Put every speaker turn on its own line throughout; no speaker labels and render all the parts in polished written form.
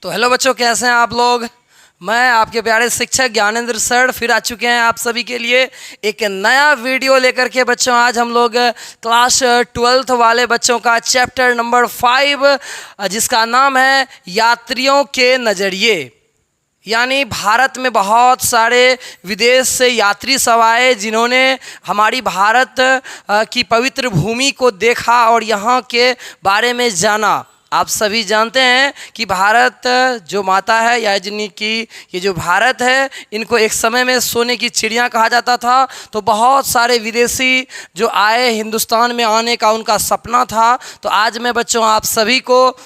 तो हेलो बच्चों, कैसे हैं आप लोग। मैं आपके प्यारे शिक्षक ज्ञानेंद्र सर फिर आ चुके हैं आप सभी के लिए एक नया वीडियो लेकर के। बच्चों आज हम लोग क्लास 12th वाले बच्चों का चैप्टर नंबर 5 जिसका नाम है यात्रियों के नज़रिए। यानी भारत में बहुत सारे विदेश से यात्री सब आए जिन्होंने हमारी भारत की पवित्र भूमि को देखा और यहाँ के बारे में जाना। आप सभी जानते हैं कि भारत जो माता है यानी कि ये जो भारत है, इनको एक समय में सोने की चिड़िया कहा जाता था। तो बहुत सारे विदेशी जो आए हिंदुस्तान में आने का उनका सपना था। तो आज मैं बच्चों आप सभी को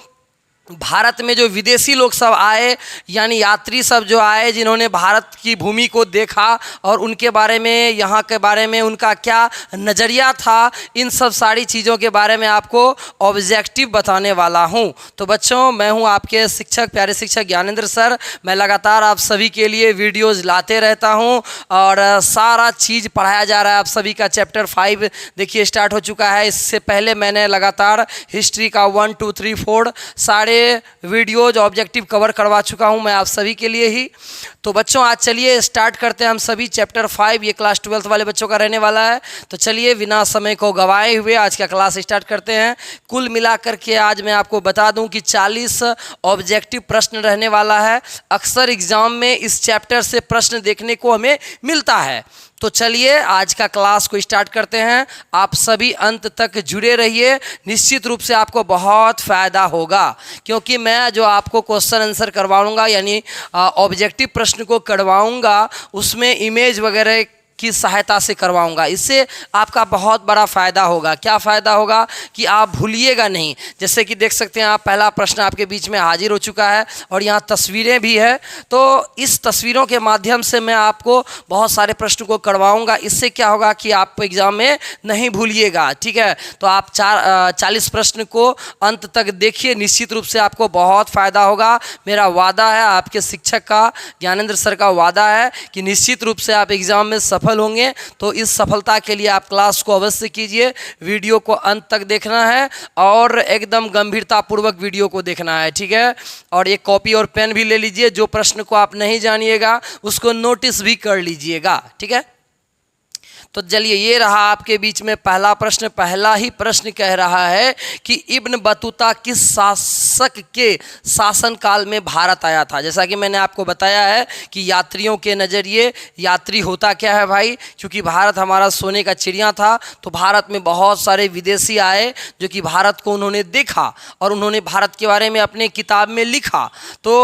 भारत में जो विदेशी लोग सब आए यानी यात्री सब जो आए जिन्होंने भारत की भूमि को देखा और उनके बारे में, यहाँ के बारे में उनका क्या नज़रिया था, इन सब सारी चीज़ों के बारे में आपको ऑब्जेक्टिव बताने वाला हूँ। तो बच्चों मैं हूँ आपके शिक्षक, प्यारे शिक्षक ज्ञानेंद्र सर। मैं लगातार आप सभी के लिए वीडियोज़ लाते रहता हूँ और सारा चीज़ पढ़ाया जा रहा है। आप सभी का चैप्टर 5 देखिए स्टार्ट हो चुका है। इससे पहले मैंने लगातार हिस्ट्री का 1 2 3 4 सारे वीडियोज ऑब्जेक्टिव कवर करवा चुका हूं मैं आप सभी के लिए ही। तो बच्चों आज चलिए स्टार्ट करते हैं हम सभी चैप्टर 5। ये क्लास 12th वाले बच्चों का रहने वाला है। तो चलिए बिना समय को गंवाए हुए आज का क्लास स्टार्ट करते हैं। कुल मिलाकर के आज मैं आपको बता दूं कि 40 ऑब्जेक्टिव प्रश्न रहने वाला है। अक्सर एग्जाम में इस चैप्टर से प्रश्न देखने को हमें मिलता है। तो चलिए आज का क्लास को स्टार्ट करते हैं। आप सभी अंत तक जुड़े रहिए, निश्चित रूप से आपको बहुत फ़ायदा होगा क्योंकि मैं जो आपको क्वेश्चन आंसर करवाऊंगा यानी ऑब्जेक्टिव प्रश्न को करवाऊंगा उसमें इमेज वगैरह की सहायता से करवाऊंगा। इससे आपका बहुत बड़ा फ़ायदा होगा। क्या फ़ायदा होगा कि आप भूलिएगा नहीं। जैसे कि देख सकते हैं आप, पहला प्रश्न आपके बीच में हाजिर हो चुका है और यहाँ तस्वीरें भी है। तो इस तस्वीरों के माध्यम से मैं आपको बहुत सारे प्रश्न को करवाऊंगा। इससे क्या होगा कि आप एग्ज़ाम में नहीं भूलिएगा। ठीक है, तो आप 40 प्रश्न को अंत तक देखिए, निश्चित रूप से आपको बहुत फ़ायदा होगा। मेरा वादा है, आपके शिक्षक का, ज्ञानेंद्र सर का वादा है कि निश्चित रूप से आप एग्ज़ाम में सफल होंगे। तो इस सफलता के लिए आप क्लास को अवश्य कीजिए, वीडियो को अंत तक देखना है और एकदम गंभीरतापूर्वक वीडियो को देखना है। ठीक है, और एक कॉपी और पेन भी ले लीजिए। जो प्रश्न को आप नहीं जानिएगा उसको नोटिस भी कर लीजिएगा। ठीक है, तो चलिए ये रहा आपके बीच में पहला प्रश्न। पहला ही प्रश्न कह रहा है कि इब्न बतूता किस शासक के शासनकाल में भारत आया था। जैसा कि मैंने आपको बताया है कि यात्रियों के नज़रिए, यात्री होता क्या है भाई, क्योंकि भारत हमारा सोने का चिड़िया था। तो भारत में बहुत सारे विदेशी आए जो कि भारत को उन्होंने देखा और उन्होंने भारत के बारे में अपने किताब में लिखा। तो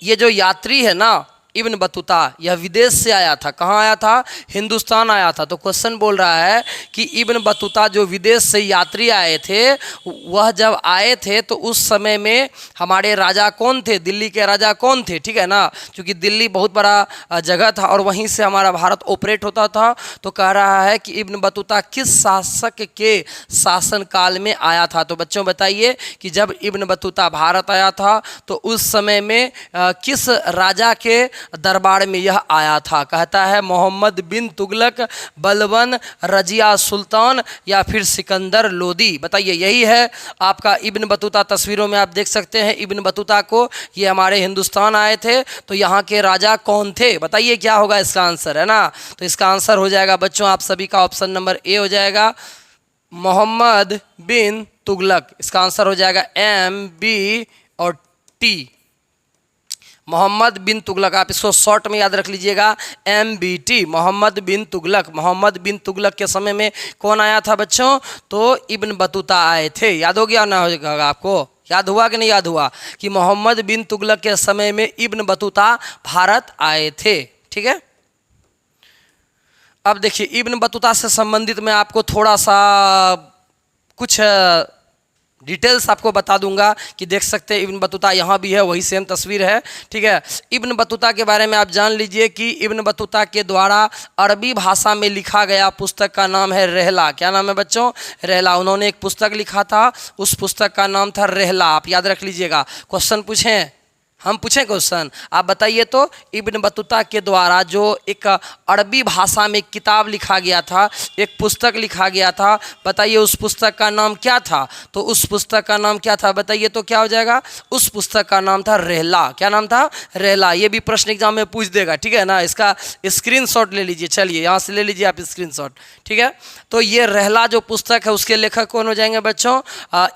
ये जो यात्री है ना इब्न बतूता, यह विदेश से आया था। कहाँ आया था? हिंदुस्तान आया था। तो क्वेश्चन बोल रहा है कि इब्न बतूता जो विदेश से यात्री आए थे, वह जब आए थे तो उस समय में हमारे राजा कौन थे, दिल्ली के राजा कौन थे। ठीक है ना, क्योंकि दिल्ली बहुत बड़ा जगह था और वहीं से हमारा भारत ऑपरेट होता था। तो कह रहा है कि इब्न बतूता किस शासक के शासनकाल में आया था। तो बच्चों बताइए कि जब इब्न बतूता भारत आया था तो उस समय में किस राजा के दरबार में यह आया था। कहता है मोहम्मद बिन तुगलक, बलबन, रजिया सुल्तान या फिर सिकंदर लोदी। बताइए, यही है आपका इब्न बतूता। तस्वीरों में आप देख सकते हैं इब्न बतूता को। ये हमारे हिंदुस्तान आए थे। तो यहाँ के राजा कौन थे? बताइए क्या होगा इसका आंसर, है ना। तो इसका आंसर हो जाएगा बच्चों आप सभी का ऑप्शन नंबर ए हो जाएगा, मोहम्मद बिन तुगलक। इसका आंसर हो जाएगा एम, बी और टी, मोहम्मद बिन तुगलक। आप इसको शॉर्ट में याद रख लीजिएगा, MBT, मोहम्मद बिन तुगलक। मोहम्मद बिन तुगलक के समय में कौन आया था बच्चों? तो इब्न बतूता आए थे। याद हो गया ना होगा आपको? याद हुआ कि नहीं याद हुआ कि मोहम्मद बिन तुगलक के समय में इब्न बतूता भारत आए थे। ठीक है, अब देखिए इब्न बतूता से संबंधित मैं आपको थोड़ा सा कुछ डिटेल्स आपको बता दूंगा कि देख सकते हैं इब्न बतूता यहाँ भी है, वही सेम तस्वीर है। ठीक है, इब्न बतूता के बारे में आप जान लीजिए कि इब्न बतूता के द्वारा अरबी भाषा में लिखा गया पुस्तक का नाम है रहला। क्या नाम है बच्चों? रहला। उन्होंने एक पुस्तक लिखा था, उस पुस्तक का नाम था रहला। आप याद रख लीजिएगा, क्वेश्चन पूछें हम पूछें क्वेश्चन, आप बताइए तो इब्न बतूता के द्वारा जो एक अरबी भाषा में किताब लिखा गया था, एक पुस्तक लिखा गया था, बताइए उस पुस्तक का नाम क्या था? तो उस पुस्तक का नाम क्या था बताइए तो क्या हो जाएगा? उस पुस्तक का नाम था रहला। क्या नाम था? रहला। ये भी प्रश्न एग्जाम में पूछ देगा, ठीक है ना। इसका स्क्रीनशॉट ले लीजिए, चलिए यहाँ से ले लीजिए आप स्क्रीनशॉट, ठीक है। तो ये रहला जो पुस्तक है उसके लेखक कौन हो जाएंगे बच्चों?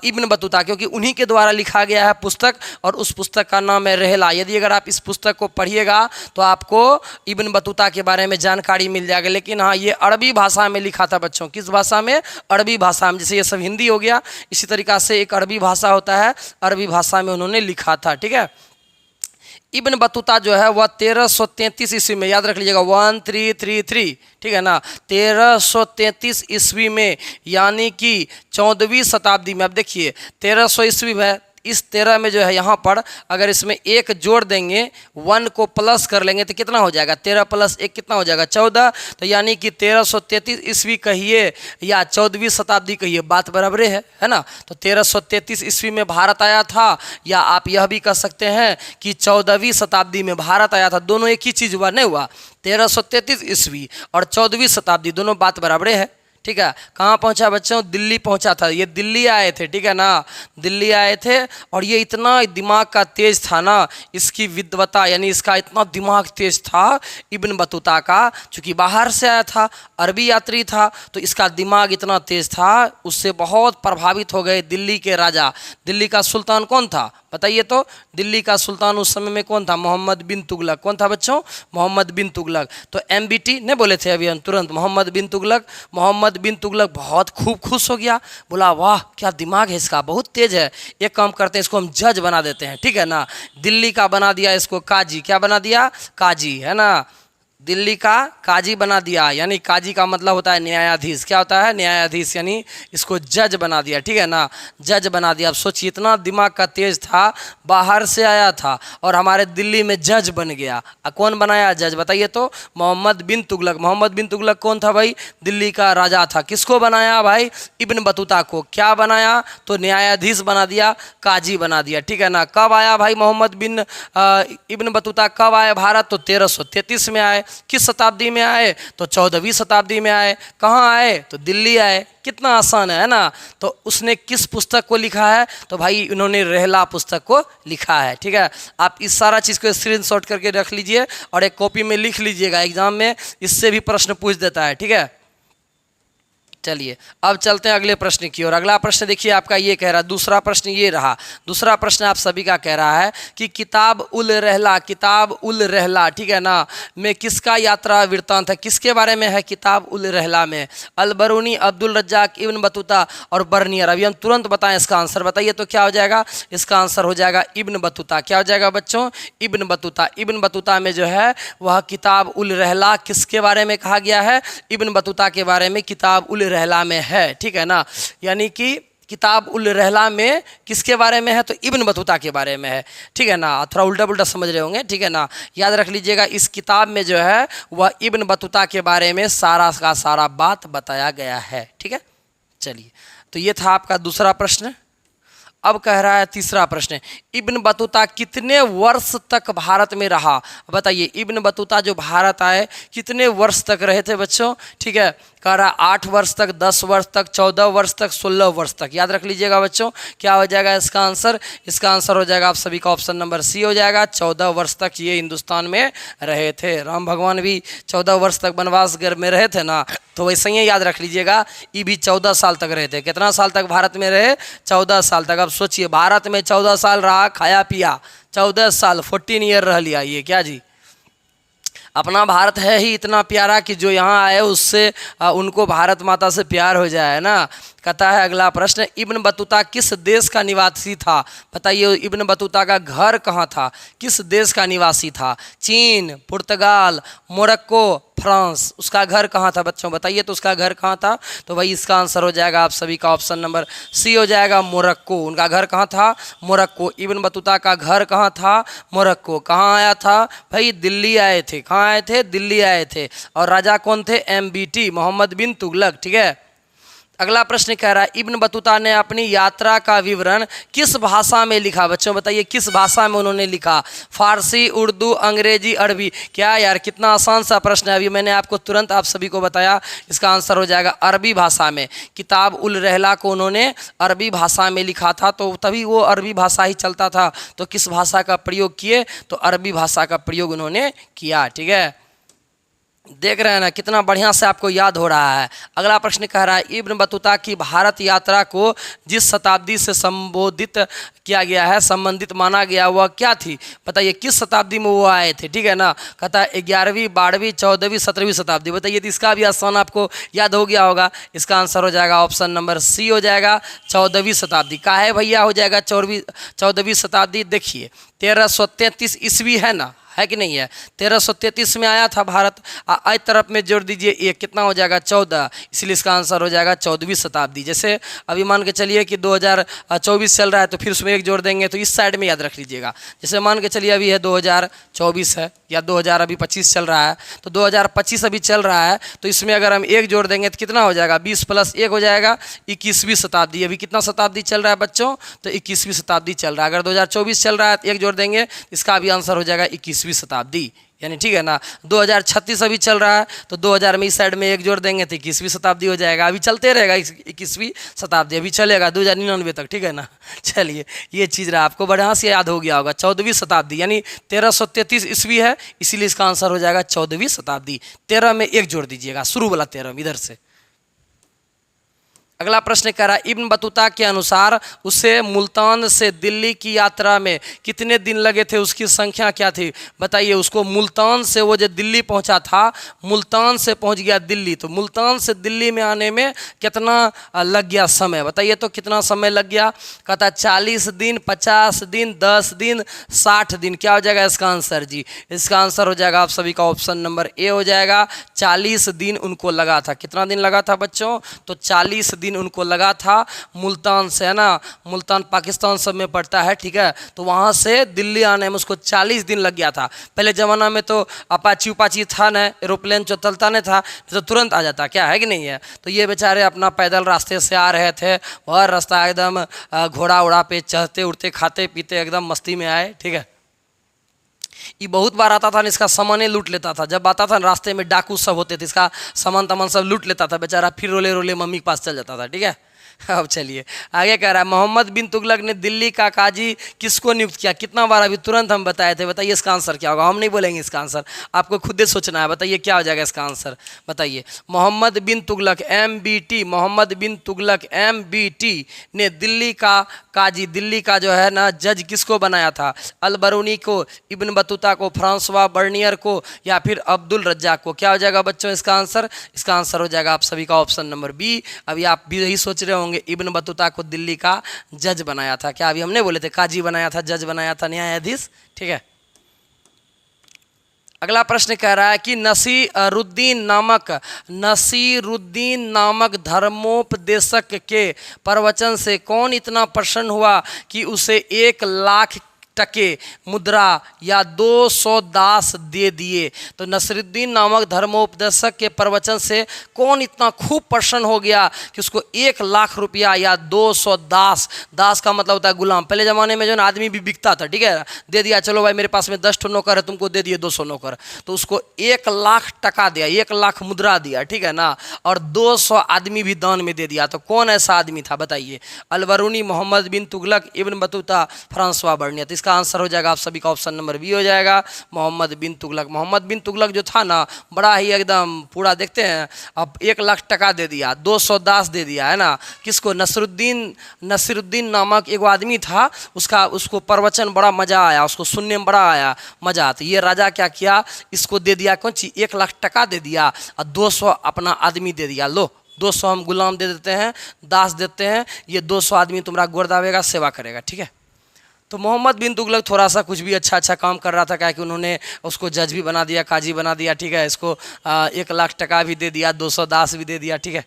इब्न बतूता, क्योंकि उन्हीं के द्वारा लिखा गया है पुस्तक और उस पुस्तक का नाम है रहला। यदि अगर आप इस पुस्तक को पढ़िएगा तो आपको इब्न बतूता के बारे में जानकारी मिल जाएगी। लेकिन हाँ, ये अरबी भाषा में लिखा था बच्चों। किस भाषा में? अरबी भाषा में। जैसे ये सब हिंदी हो गया, इसी तरीका से एक अरबी भाषा होता है, अरबी भाषा में उन्होंने लिखा था, ठीक है। इब्न बतूता जो है वह 1333 ईस्वी में, याद रख लीजिएगा 1333, ठीक है ना, 1333 ईस्वी में, यानी कि 14वीं शताब्दी में। अब देखिए 1300 ईस्वी में, इस 13 में जो है यहाँ पर अगर इसमें एक जोड़ देंगे, 1 को प्लस कर लेंगे तो कितना हो जाएगा? 13 + 1 कितना हो जाएगा? 14। तो यानी कि 1333 ईस्वी कहिए या 14वीं शताब्दी कहिए, बात बराबर है ना। तो 1333 ईस्वी में भारत आया था, या आप यह भी कह सकते हैं कि 14वीं शताब्दी में भारत आया था। दोनों एक ही चीज़ हुआ, नहीं हुआ? 1333 ईस्वी और 14वीं शताब्दी दोनों बात बराबर है, ठीक है। कहाँ पहुँचा बच्चों? दिल्ली पहुँचा था। ये दिल्ली आए थे, ठीक है ना, दिल्ली आए थे। और ये इतना दिमाग का तेज था ना, इसकी विद्वता यानी इसका इतना दिमाग तेज था इब्न बतूता का, चूँकि बाहर से आया था, अरबी यात्री था, तो इसका दिमाग इतना तेज था, उससे बहुत प्रभावित हो गए दिल्ली के राजा। दिल्ली का सुल्तान कौन था बताइए तो? दिल्ली का सुल्तान उस समय में कौन था? मोहम्मद बिन तुगलक। कौन था बच्चों? मोहम्मद बिन तुगलक। तो MBT नहीं बोले थे अभी हम तुरंत, मोहम्मद बिन तुगलक। मोहम्मद बिन तुगलक बहुत खूब खुश हो गया, बोला वाह क्या दिमाग है इसका, बहुत तेज है। एक काम करते हैं, इसको हम जज बना देते हैं, ठीक है ना। दिल्ली का बना दिया इसको काजी। क्या बना दिया? काजी, है ना। दिल्ली का काजी बना दिया, यानी काजी का मतलब होता है न्यायाधीश। क्या होता है? न्यायाधीश, यानी इसको जज बना दिया, ठीक है ना, जज बना दिया। अब सोचिए इतना दिमाग का तेज था, बाहर से आया था और हमारे दिल्ली में जज बन गया। कौन बनाया जज बताइए तो? मोहम्मद बिन तुगलक। मोहम्मद बिन तुगलक कौन था भाई? दिल्ली का राजा था। किसको बनाया भाई? इब्न बतूता को। क्या बनाया? तो न्यायाधीश बना दिया, काजी बना दिया, ठीक है ना। कब आया भाई मोहम्मद बिन इब्न बतूता? कब आए भारत? तो 1333 में आए। किस शताब्दी में आए? तो 14वीं शताब्दी में आए। कहाँ आए? तो दिल्ली आए। कितना आसान है ना। तो उसने किस पुस्तक को लिखा है? तो भाई उन्होंने रहला पुस्तक को लिखा है, ठीक है। आप इस सारा चीज़ को स्क्रीनशॉट करके रख लीजिए और एक कॉपी में लिख लीजिएगा, एग्जाम में इससे भी प्रश्न पूछ देता है, ठीक है। चलिए अब चलते हैं अगले प्रश्न की ओर। अगला प्रश्न देखिए आपका ये कह रहा है, दूसरा प्रश्न ये रहा। दूसरा प्रश्न आप सभी का कह रहा है कि किताब उल रहला, किताब उल रहला, ठीक है ना, में किसका यात्रा वृत्तांत है? किसके बारे में है किताब उल रहला में? अलबरूनी, अब्दुल रज्जाक, इब्न बतूता और बर्नियर। अभी हम तुरंत बताएं इसका आंसर, बताइए तो क्या हो जाएगा? इसका आंसर हो जाएगा इब्न बतूता। क्या हो जाएगा बच्चों? Ibn Battuta. इब्न बतूता में जो है वह किताब उल रहला किसके बारे में कहा गया है? इब्न बतूता के बारे में किताब उल रहला में है, ठीक है ना। यानी कि किताब उल रहला में किसके बारे में है? तो इब्न बतूता के बारे में है, ठीक है ना। थोड़ा उल्टा पुल्टा समझ रहे होंगे, ठीक है ना। याद रख लीजिएगा इस किताब में जो है वह इब्न बतूता के बारे में सारा का सारा बात बताया गया है, ठीक है। चलिए तो ये था आपका दूसरा प्रश्न। अब कह रहा है तीसरा प्रश्न, इब्न बतूता कितने वर्ष तक भारत में रहा? बताइए इब्न बतूता जो भारत आए कितने वर्ष तक रहे थे बच्चों? ठीक है, कह रहा है 8 वर्ष तक, 10 वर्ष तक, 14 वर्ष तक, 16 वर्ष तक। याद रख लीजिएगा बच्चों, क्या हो जाएगा इसका आंसर? इसका आंसर हो जाएगा आप सभी का ऑप्शन नंबर सी हो जाएगा। 14 वर्ष तक ये हिंदुस्तान में रहे थे। राम भगवान भी 14 वर्ष तक वनवास में रहे थे ना, तो वैसे ही याद रख लीजिएगा ये भी 14 साल तक रहे थे। कितना साल तक भारत में रहे? 14 साल तक। अब सोचिए भारत में 14 साल रहा, खाया पिया, 14 साल 14 ईयर रह लिया। ये क्या जी, अपना भारत है ही इतना प्यारा कि जो यहाँ आए उससे उनको भारत माता से प्यार हो जाए ना। कहता है अगला प्रश्न, इब्न बतूता किस देश का निवासी था? बताइए इब्न बतूता का घर कहाँ था? किस देश का निवासी था? चीन, पुर्तगाल, मोरक्को, फ्रांस। उसका घर कहाँ था बच्चों? बताइए तो उसका घर कहाँ था? तो भाई इसका आंसर हो जाएगा आप सभी का ऑप्शन नंबर सी हो जाएगा, मोरक्को। उनका घर कहाँ था? मोरक्को। इब्न बतूता का घर कहाँ था? मोरक्को। कहाँ आया था भाई? दिल्ली आए थे। कहाँ आए थे? दिल्ली आए थे। और राजा कौन थे? MBT, मोहम्मद बिन तुगलक। ठीक है, अगला प्रश्न कह रहा है इब्न बतूता ने अपनी यात्रा का विवरण किस भाषा में लिखा। बच्चों बताइए किस भाषा में उन्होंने लिखा। फारसी, उर्दू, अंग्रेजी, अरबी। क्या यार कितना आसान सा प्रश्न है, अभी मैंने आपको तुरंत आप सभी को बताया। इसका आंसर हो जाएगा अरबी भाषा में। किताब उल रहला को उन्होंने अरबी भाषा में लिखा था, तो तभी वो अरबी भाषा ही चलता था। तो किस भाषा का प्रयोग किए, तो अरबी भाषा का प्रयोग उन्होंने किया। ठीक है, देख रहे हैं ना कितना बढ़िया से आपको याद हो रहा है। अगला प्रश्न कह रहा है इब्न बतूता की भारत यात्रा को जिस शताब्दी से संबोधित किया गया है, संबंधित माना गया, वह क्या थी। बताइए किस शताब्दी में वो आए थे। ठीक है ना, कहता है 11वीं, 12वीं, 14वीं, 17वीं शताब्दी। बताइए तो इसका भी आसान आपको याद हो गया होगा। इसका आंसर हो जाएगा ऑप्शन नंबर सी हो जाएगा 14वीं शताब्दी। का है भैया हो जाएगा 14वीं शताब्दी। देखिए 1333 ईस्वी है ना, है कि नहीं है। 1333 में आया था भारत। आई तरफ में जोड़ दीजिए एक, कितना हो जाएगा 14, इसलिए इसका आंसर हो जाएगा 14वीं शताब्दी। जैसे अभी मान के चलिए कि 2024 चल रहा है, तो फिर उसमें एक जोड़ देंगे, तो इस साइड में याद रख लीजिएगा। जैसे मान के चलिए अभी है 2024 है, या 2025 चल रहा है, तो 2025 अभी चल रहा है, तो इसमें अगर हम एक जोड़ देंगे तो कितना हो जाएगा, 20 + 1 हो जाएगा 21वीं शताब्दी। अभी कितना शताब्दी चल रहा है बच्चों, तो 21वीं शताब्दी चल रहा है। अगर 2024 चल रहा है तो एक जोड़ देंगे, इसका भी आंसर हो जाएगा 21वीं शताब्दी, यानी ठीक है ना। 2036 अभी चल रहा है, तो 2000 में इस साइड में एक जोड़ देंगे तो 21वीं शताब्दी हो जाएगा। अभी चलते रहेगा 21वीं शताब्दी, अभी चलेगा 2099 तक। ठीक है ना, चलिए ये चीज़ रहा, आपको बढ़िया से याद हो गया होगा। 14वीं शताब्दी यानी 1333 ईस्वी है, इसीलिए इसका आंसर हो जाएगा 14वीं शताब्दी। 13 में एक जोड़ दीजिएगा, शुरू वाला 13 इधर से। अगला प्रश्न कह रहा है इब्न बतूता के अनुसार उसे मुल्तान से दिल्ली की यात्रा में कितने दिन लगे थे, उसकी संख्या क्या थी। बताइए उसको मुल्तान से, वो जो दिल्ली पहुंचा था, मुल्तान से पहुंच गया दिल्ली, तो मुल्तान से दिल्ली में आने में कितना लग गया समय। बताइए तो कितना समय लग गया। कहता 40 दिन, 50 दिन, 10 दिन, 60 दिन। क्या हो जाएगा इसका आंसर जी। इसका आंसर हो जाएगा आप सभी का ऑप्शन नंबर ए हो जाएगा। 40 दिन उनको लगा था। कितना दिन लगा था बच्चों, तो 40 दिन उनको लगा था मुल्तान से, है ना। मुल्तान पाकिस्तान सब में पड़ता है, ठीक है। तो वहाँ से दिल्ली आने में उसको 40 दिन लग गया था। पहले ज़माना में तो अपाची उपाची था ना, एरोप्लेन जो चलता नहीं था, तो तुरंत आ जाता, क्या है कि नहीं है। तो ये बेचारे अपना पैदल रास्ते से आ रहे थे, वह रास्ता एकदम घोड़ा उड़ा पे चढ़ते उड़ते खाते पीते एकदम मस्ती में आए, ठीक है। ये बहुत बार आता था, इसका सामान लूट लेता था। जब आता था रास्ते में डाकू सब होते थे, इसका सामान तमान सब लूट लेता था बेचारा, फिर रोले रोले मम्मी के पास चल जाता था, ठीक है। अब चलिए आगे कह रहा है मोहम्मद बिन तुगलक ने दिल्ली का काजी किसको नियुक्त किया। कितना बार अभी तुरंत हम बताए थे। बताइए इसका आंसर क्या होगा। हम नहीं बोलेंगे इसका आंसर, आपको खुद ही सोचना है। बताइए क्या हो जाएगा इसका आंसर, बताइए। मोहम्मद बिन तुगलक MBT, मोहम्मद बिन तुगलक MBT ने दिल्ली का काजी, दिल्ली का जो है ना जज किसको बनाया था। अल-बरूनी को, इब्न बतूता को, फ्रांसवा बर्नियर को, या फिर अब्दुल रज्जाक को। क्या हो जाएगा बच्चों इसका आंसर। इसका आंसर हो जाएगा आप सभी का ऑप्शन नंबर बी। अभी आप भी यही सोच रहे होंगे इब्न बतूता को दिल्ली का जज बनाया था। क्या अभी हमने बोले थे काजी बनाया था, जज बनाया था, न्यायाधीश, ठीक है। अगला प्रश्न कह रहा है कि नसीरुद्दीन नामक धर्मोपदेशक के प्रवचन से कौन इतना प्रसन्न हुआ कि उसे 1,00,000 टके मुद्रा या 200 दास दे दिए। तो नसीरुद्दीन नामक धर्मोपदेशक के प्रवचन से कौन इतना खूब प्रसन्न हो गया कि उसको 1,00,000 रुपया या 200 दास, दास का मतलब होता है गुलाम। पहले ज़माने में जो ना आदमी भी बिकता था, ठीक है, दे दिया, चलो भाई मेरे पास में 10 नौकर है, तुमको दे दिए 200 नौकर, तो उसको 1,00,000 टका दिया, 1,00,000 मुद्रा दिया, ठीक है ना, और 200 आदमी भी दान में दे दिया। तो कौन ऐसा आदमी था बताइए। Albiruni, Muhammad bin Tughlaq, Ibn Battuta, Francois Bernier. इसका आंसर हो जाएगा आप सभी का ऑप्शन नंबर बी हो जाएगा, मोहम्मद बिन तुगलक। मोहम्मद बिन तुगलक जो था ना, बड़ा ही एकदम पूरा देखते हैं, अब 1,00,000 टका दे दिया, 200 दास दे दिया, है ना। किसको, नसीरुद्दीन नामक एक आदमी था, उसको प्रवचन बड़ा मजा आया, उसको सुनने में बड़ा आया मजा। तो ये राजा क्या किया, इसको दे दिया कौन चीज, 1,00,000 टका दे दिया और 200 अपना आदमी दे दिया। लो 200 हम गुलाम दे देते हैं, दास देते हैं, ये 200 आदमी तुम्हारा गोर दावेगा, सेवा करेगा, ठीक है। तो मोहम्मद बिन तुगलक थोड़ा सा कुछ भी अच्छा काम कर रहा था, क्या कि उन्होंने उसको जज भी बना दिया, काजी बना दिया, ठीक है। इसको 1,00,000 टका भी दे दिया, 200 दास भी दे दिया, ठीक है।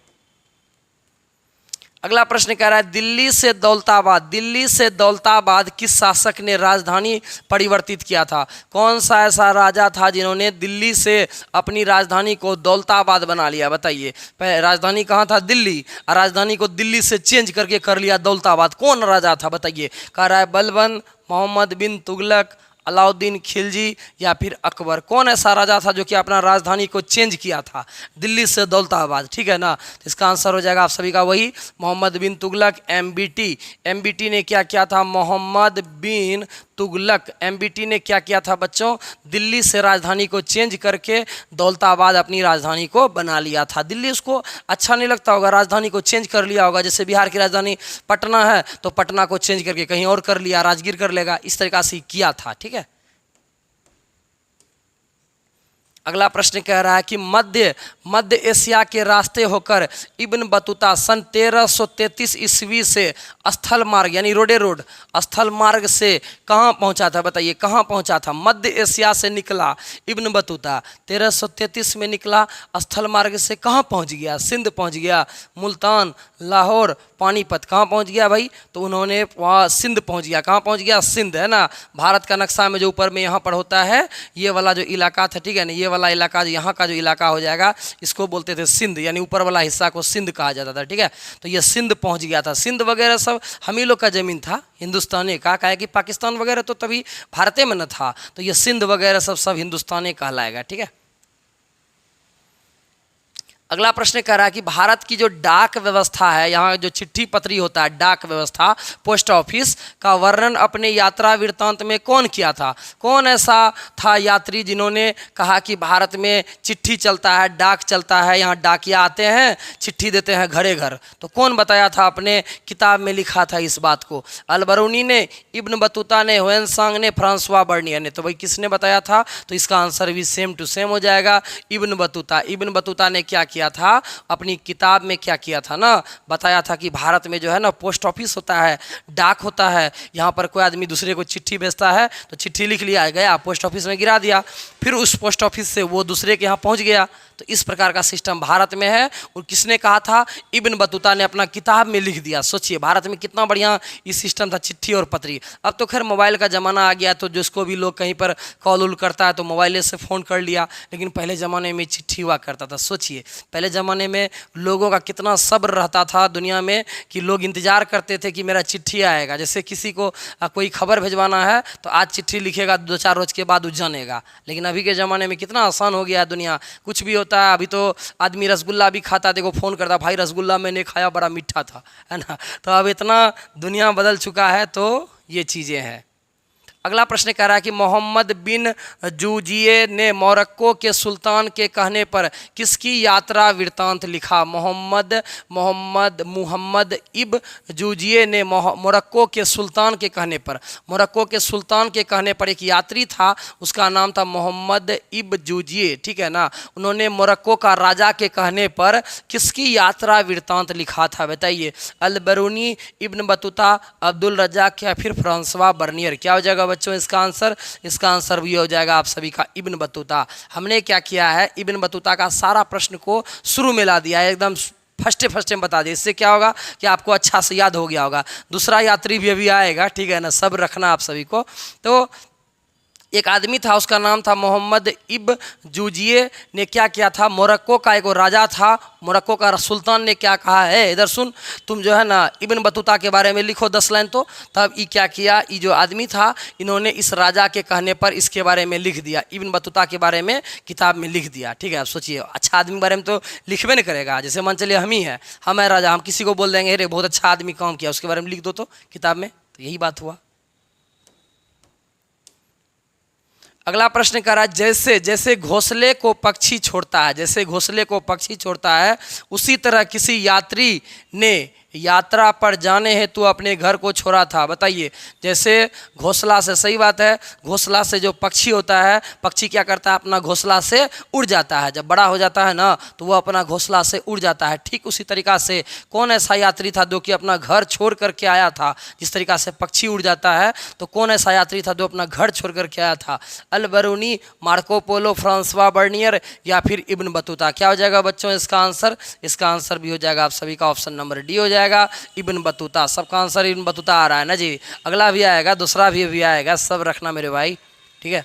अगला प्रश्न कह रहा है दिल्ली से दौलताबाद किस शासक ने राजधानी परिवर्तित किया था? कौन सा ऐसा राजा था जिन्होंने दिल्ली से अपनी राजधानी को दौलताबाद बना लिया? बताइए, राजधानी कहाँ था? दिल्ली, और राजधानी को दिल्ली से चेंज करके कर लिया दौलताबाद। कौन राजा था बताइए? कह रहा है बलबन, मोहम्मद बिन तुगलक, अलाउद्दीन खिलजी या फिर अकबर। कौन ऐसा राजा था जो कि अपना राजधानी को चेंज किया था दिल्ली से दौलताबाद? ठीक है ना, तो इसका आंसर हो जाएगा आप सभी का वही मोहम्मद बिन तुगलक, एमबीटी ने क्या किया था? मोहम्मद बिन तुगलक, एमबीटी ने क्या किया था बच्चों? दिल्ली से राजधानी को चेंज करके दौलताबाद अपनी राजधानी को बना लिया था। दिल्ली उसको अच्छा नहीं लगता होगा, राजधानी को चेंज कर लिया होगा। जैसे बिहार की राजधानी पटना है तो पटना को चेंज करके कहीं और कर लिया, राजगीर कर लेगा, इस तरीका से किया था। ठीक है, अगला प्रश्न कह रहा है कि मध्य एशिया के रास्ते होकर इब्न बतूता सन 1333 ईस्वी से स्थल मार्ग यानी रोड स्थल मार्ग से कहाँ पहुँचा था? बताइए कहाँ पहुँचा था? मध्य एशिया से निकला इब्न बतूता, 1333 में निकला, स्थल मार्ग से कहाँ पहुँच गया? सिंध पहुँच गया, मुल्तान, लाहौर, पानीपत। कहाँ पहुँच गया भाई? तो उन्होंने वहाँ सिंध पहुँच गया। कहाँ पहुँच गया? सिंध, है ना। भारत का नक्शा में जो ऊपर में यहाँ पर होता है ये वाला जो इलाका था, ठीक है ना, ये वाला इलाका जो यहाँ का जो इलाका हो जाएगा इसको बोलते थे सिंध, यानी ऊपर वाला हिस्सा को सिंध कहा जाता था। ठीक है, तो ये सिंध पहुँच गया था। सिंध वगैरह सब हम ही लोग का ज़मीन था, हिंदुस्तानी का है कि पाकिस्तान वगैरह तो तभी भारत में न था, तो ये सिंध वगैरह सब हिंदुस्तानी कहलाएगा। ठीक है, अगला प्रश्न कह रहा है कि भारत की जो डाक व्यवस्था है, यहाँ जो चिट्ठी पत्री होता है, डाक व्यवस्था, पोस्ट ऑफिस का वर्णन अपने यात्रा वृत्तांत में कौन किया था? कौन ऐसा था यात्री जिन्होंने कहा कि भारत में चिट्ठी चलता है, डाक चलता है, यहाँ डाकिया आते हैं, चिट्ठी देते हैं घरे घर? तो कौन बताया था? अपने किताब में लिखा था इस बात को? अल-बरूनी ने, इब्न बतूता ने, ह्वेनसांग ने, फ्रांसवा बर्नियर ने। तो भाई किसने बताया था? तो इसका आंसर भी सेम टू सेम हो जाएगा, इब्न बतूता। इब्न बतूता ने क्या किया था? अपनी किताब में क्या किया था ना, बताया था कि भारत में जो है ना पोस्ट ऑफिस होता है, डाक होता है, यहाँ पर कोई आदमी दूसरे को चिट्ठी भेजता है तो चिट्ठी लिख लिया गया, पोस्ट ऑफिस में गिरा दिया, फिर उस पोस्ट ऑफिस से वो दूसरे के यहाँ पहुँच गया। तो इस प्रकार का सिस्टम भारत में है। और किसने कहा था? इब्न बतूता ने अपना किताब में लिख दिया। सोचिए भारत में कितना बढ़िया ये सिस्टम था, चिट्ठी और पत्री। अब तो खैर मोबाइल का ज़माना आ गया, तो जिसको भी लोग कहीं पर कॉल उल करता है तो मोबाइल से फ़ोन कर लिया, लेकिन पहले ज़माने में चिट्ठी हुआ करता था। सोचिए पहले ज़माने में लोगों का कितना सब्र रहता था दुनिया में, कि लोग इंतज़ार करते थे कि मेरा चिट्ठी आएगा। जैसे किसी को कोई खबर भिजवाना है तो आज चिट्ठी लिखेगा, 2-4 रोज़ के बाद वो जानेगा। लेकिन अभी के ज़माने में कितना आसान हो गया है दुनिया, कुछ भी होता है। अभी तो आदमी रसगुल्ला भी खाता, देखो फ़ोन करता, भाई रसगुल्ला मैंने खाया बड़ा मीठा था, है ना। तो अब इतना दुनिया बदल चुका है, तो ये चीज़ें हैं। अगला प्रश्न कह रहा है कि मोहम्मद बिन जूजिए ने मोरक्को के सुल्तान के कहने पर किसकी यात्रा वृत्तांत लिखा? मुहम्मद इब जूजिए ने मोरक्को के सुल्तान के कहने पर, मोरक्को के सुल्तान के कहने पर एक यात्री था, उसका नाम था मोहम्मद इब जूजिए। ठीक है ना, उन्होंने मोरक्को का राजा के कहने पर किसकी यात्रा वृत्तांत लिखा था? बताइए, अल-बरूनी, इब्न बतूता, अब्दुल रज़ाक या फिर फ्रांसवा बर्नियर? क्या हो जाएगा बच्चों इसका आंसर? इसका आंसर भी हो जाएगा आप सभी का इब्न बतूता। हमने क्या किया है, इब्न बतूता का सारा प्रश्न को शुरू में ला दिया है, एकदम फर्स्ट में बता दिया। इससे क्या होगा कि आपको अच्छा से याद हो गया होगा। दूसरा यात्री भी अभी आएगा, ठीक है ना, सब रखना आप सभी को। तो एक आदमी था, उसका नाम था मोहम्मद इब जूजिए ने क्या किया था? मोरक्को का एक राजा था, मोरक्को का सुल्तान ने क्या कहा है, इधर सुन, तुम जो है ना इब्न बतूता के बारे में लिखो 10 लाइन। तो तब ये क्या किया, ये जो आदमी था, इन्होंने इस राजा के कहने पर इसके बारे में लिख दिया, इब्न बतूता के बारे में किताब में लिख दिया। ठीक है, आप सोचिए, अच्छा आदमी के बारे में तो लिखबे नहीं करेगा। जैसे मान चलिए हम ही हैं, हम है राजा, हम किसी को बोल देंगे अरे बहुत अच्छा आदमी काम किया, उसके बारे में लिख दो तो किताब में, तो यही बात हुआ। अगला प्रश्न कह रहा है, जैसे घोंसले को पक्षी छोड़ता है, जैसे घोंसले को पक्षी छोड़ता है, उसी तरह किसी यात्री ने यात्रा पर जाने हेतु अपने घर को छोड़ा था। बताइए, जैसे घोंसला से, सही बात है, घोंसला से जो पक्षी होता है, पक्षी क्या करता है, अपना घोंसला से उड़ जाता है। जब बड़ा हो जाता है ना तो वो अपना घोंसला से उड़ जाता है। ठीक उसी तरीका से कौन ऐसा यात्री था जो कि अपना घर छोड़ करके आया था? जिस तरीका से पक्षी उड़ जाता है, तो कौन ऐसा यात्री था जो अपना घर छोड़ करके आया था? Al-Biruni, Marco Polo, Francois Bernier या फिर इब्न बतूता? क्या हो जाएगा बच्चों इसका आंसर? इसका आंसर भी हो जाएगा आप सभी का ऑप्शन नंबर डी हो जाएगा। जाएगा? Ibn Battuta. सबका आंसर इब्न बतूता आ रहा है ना जी। अगला भी आएगा, दूसरा भी आएगा, सब रखना मेरे भाई, ठीक है।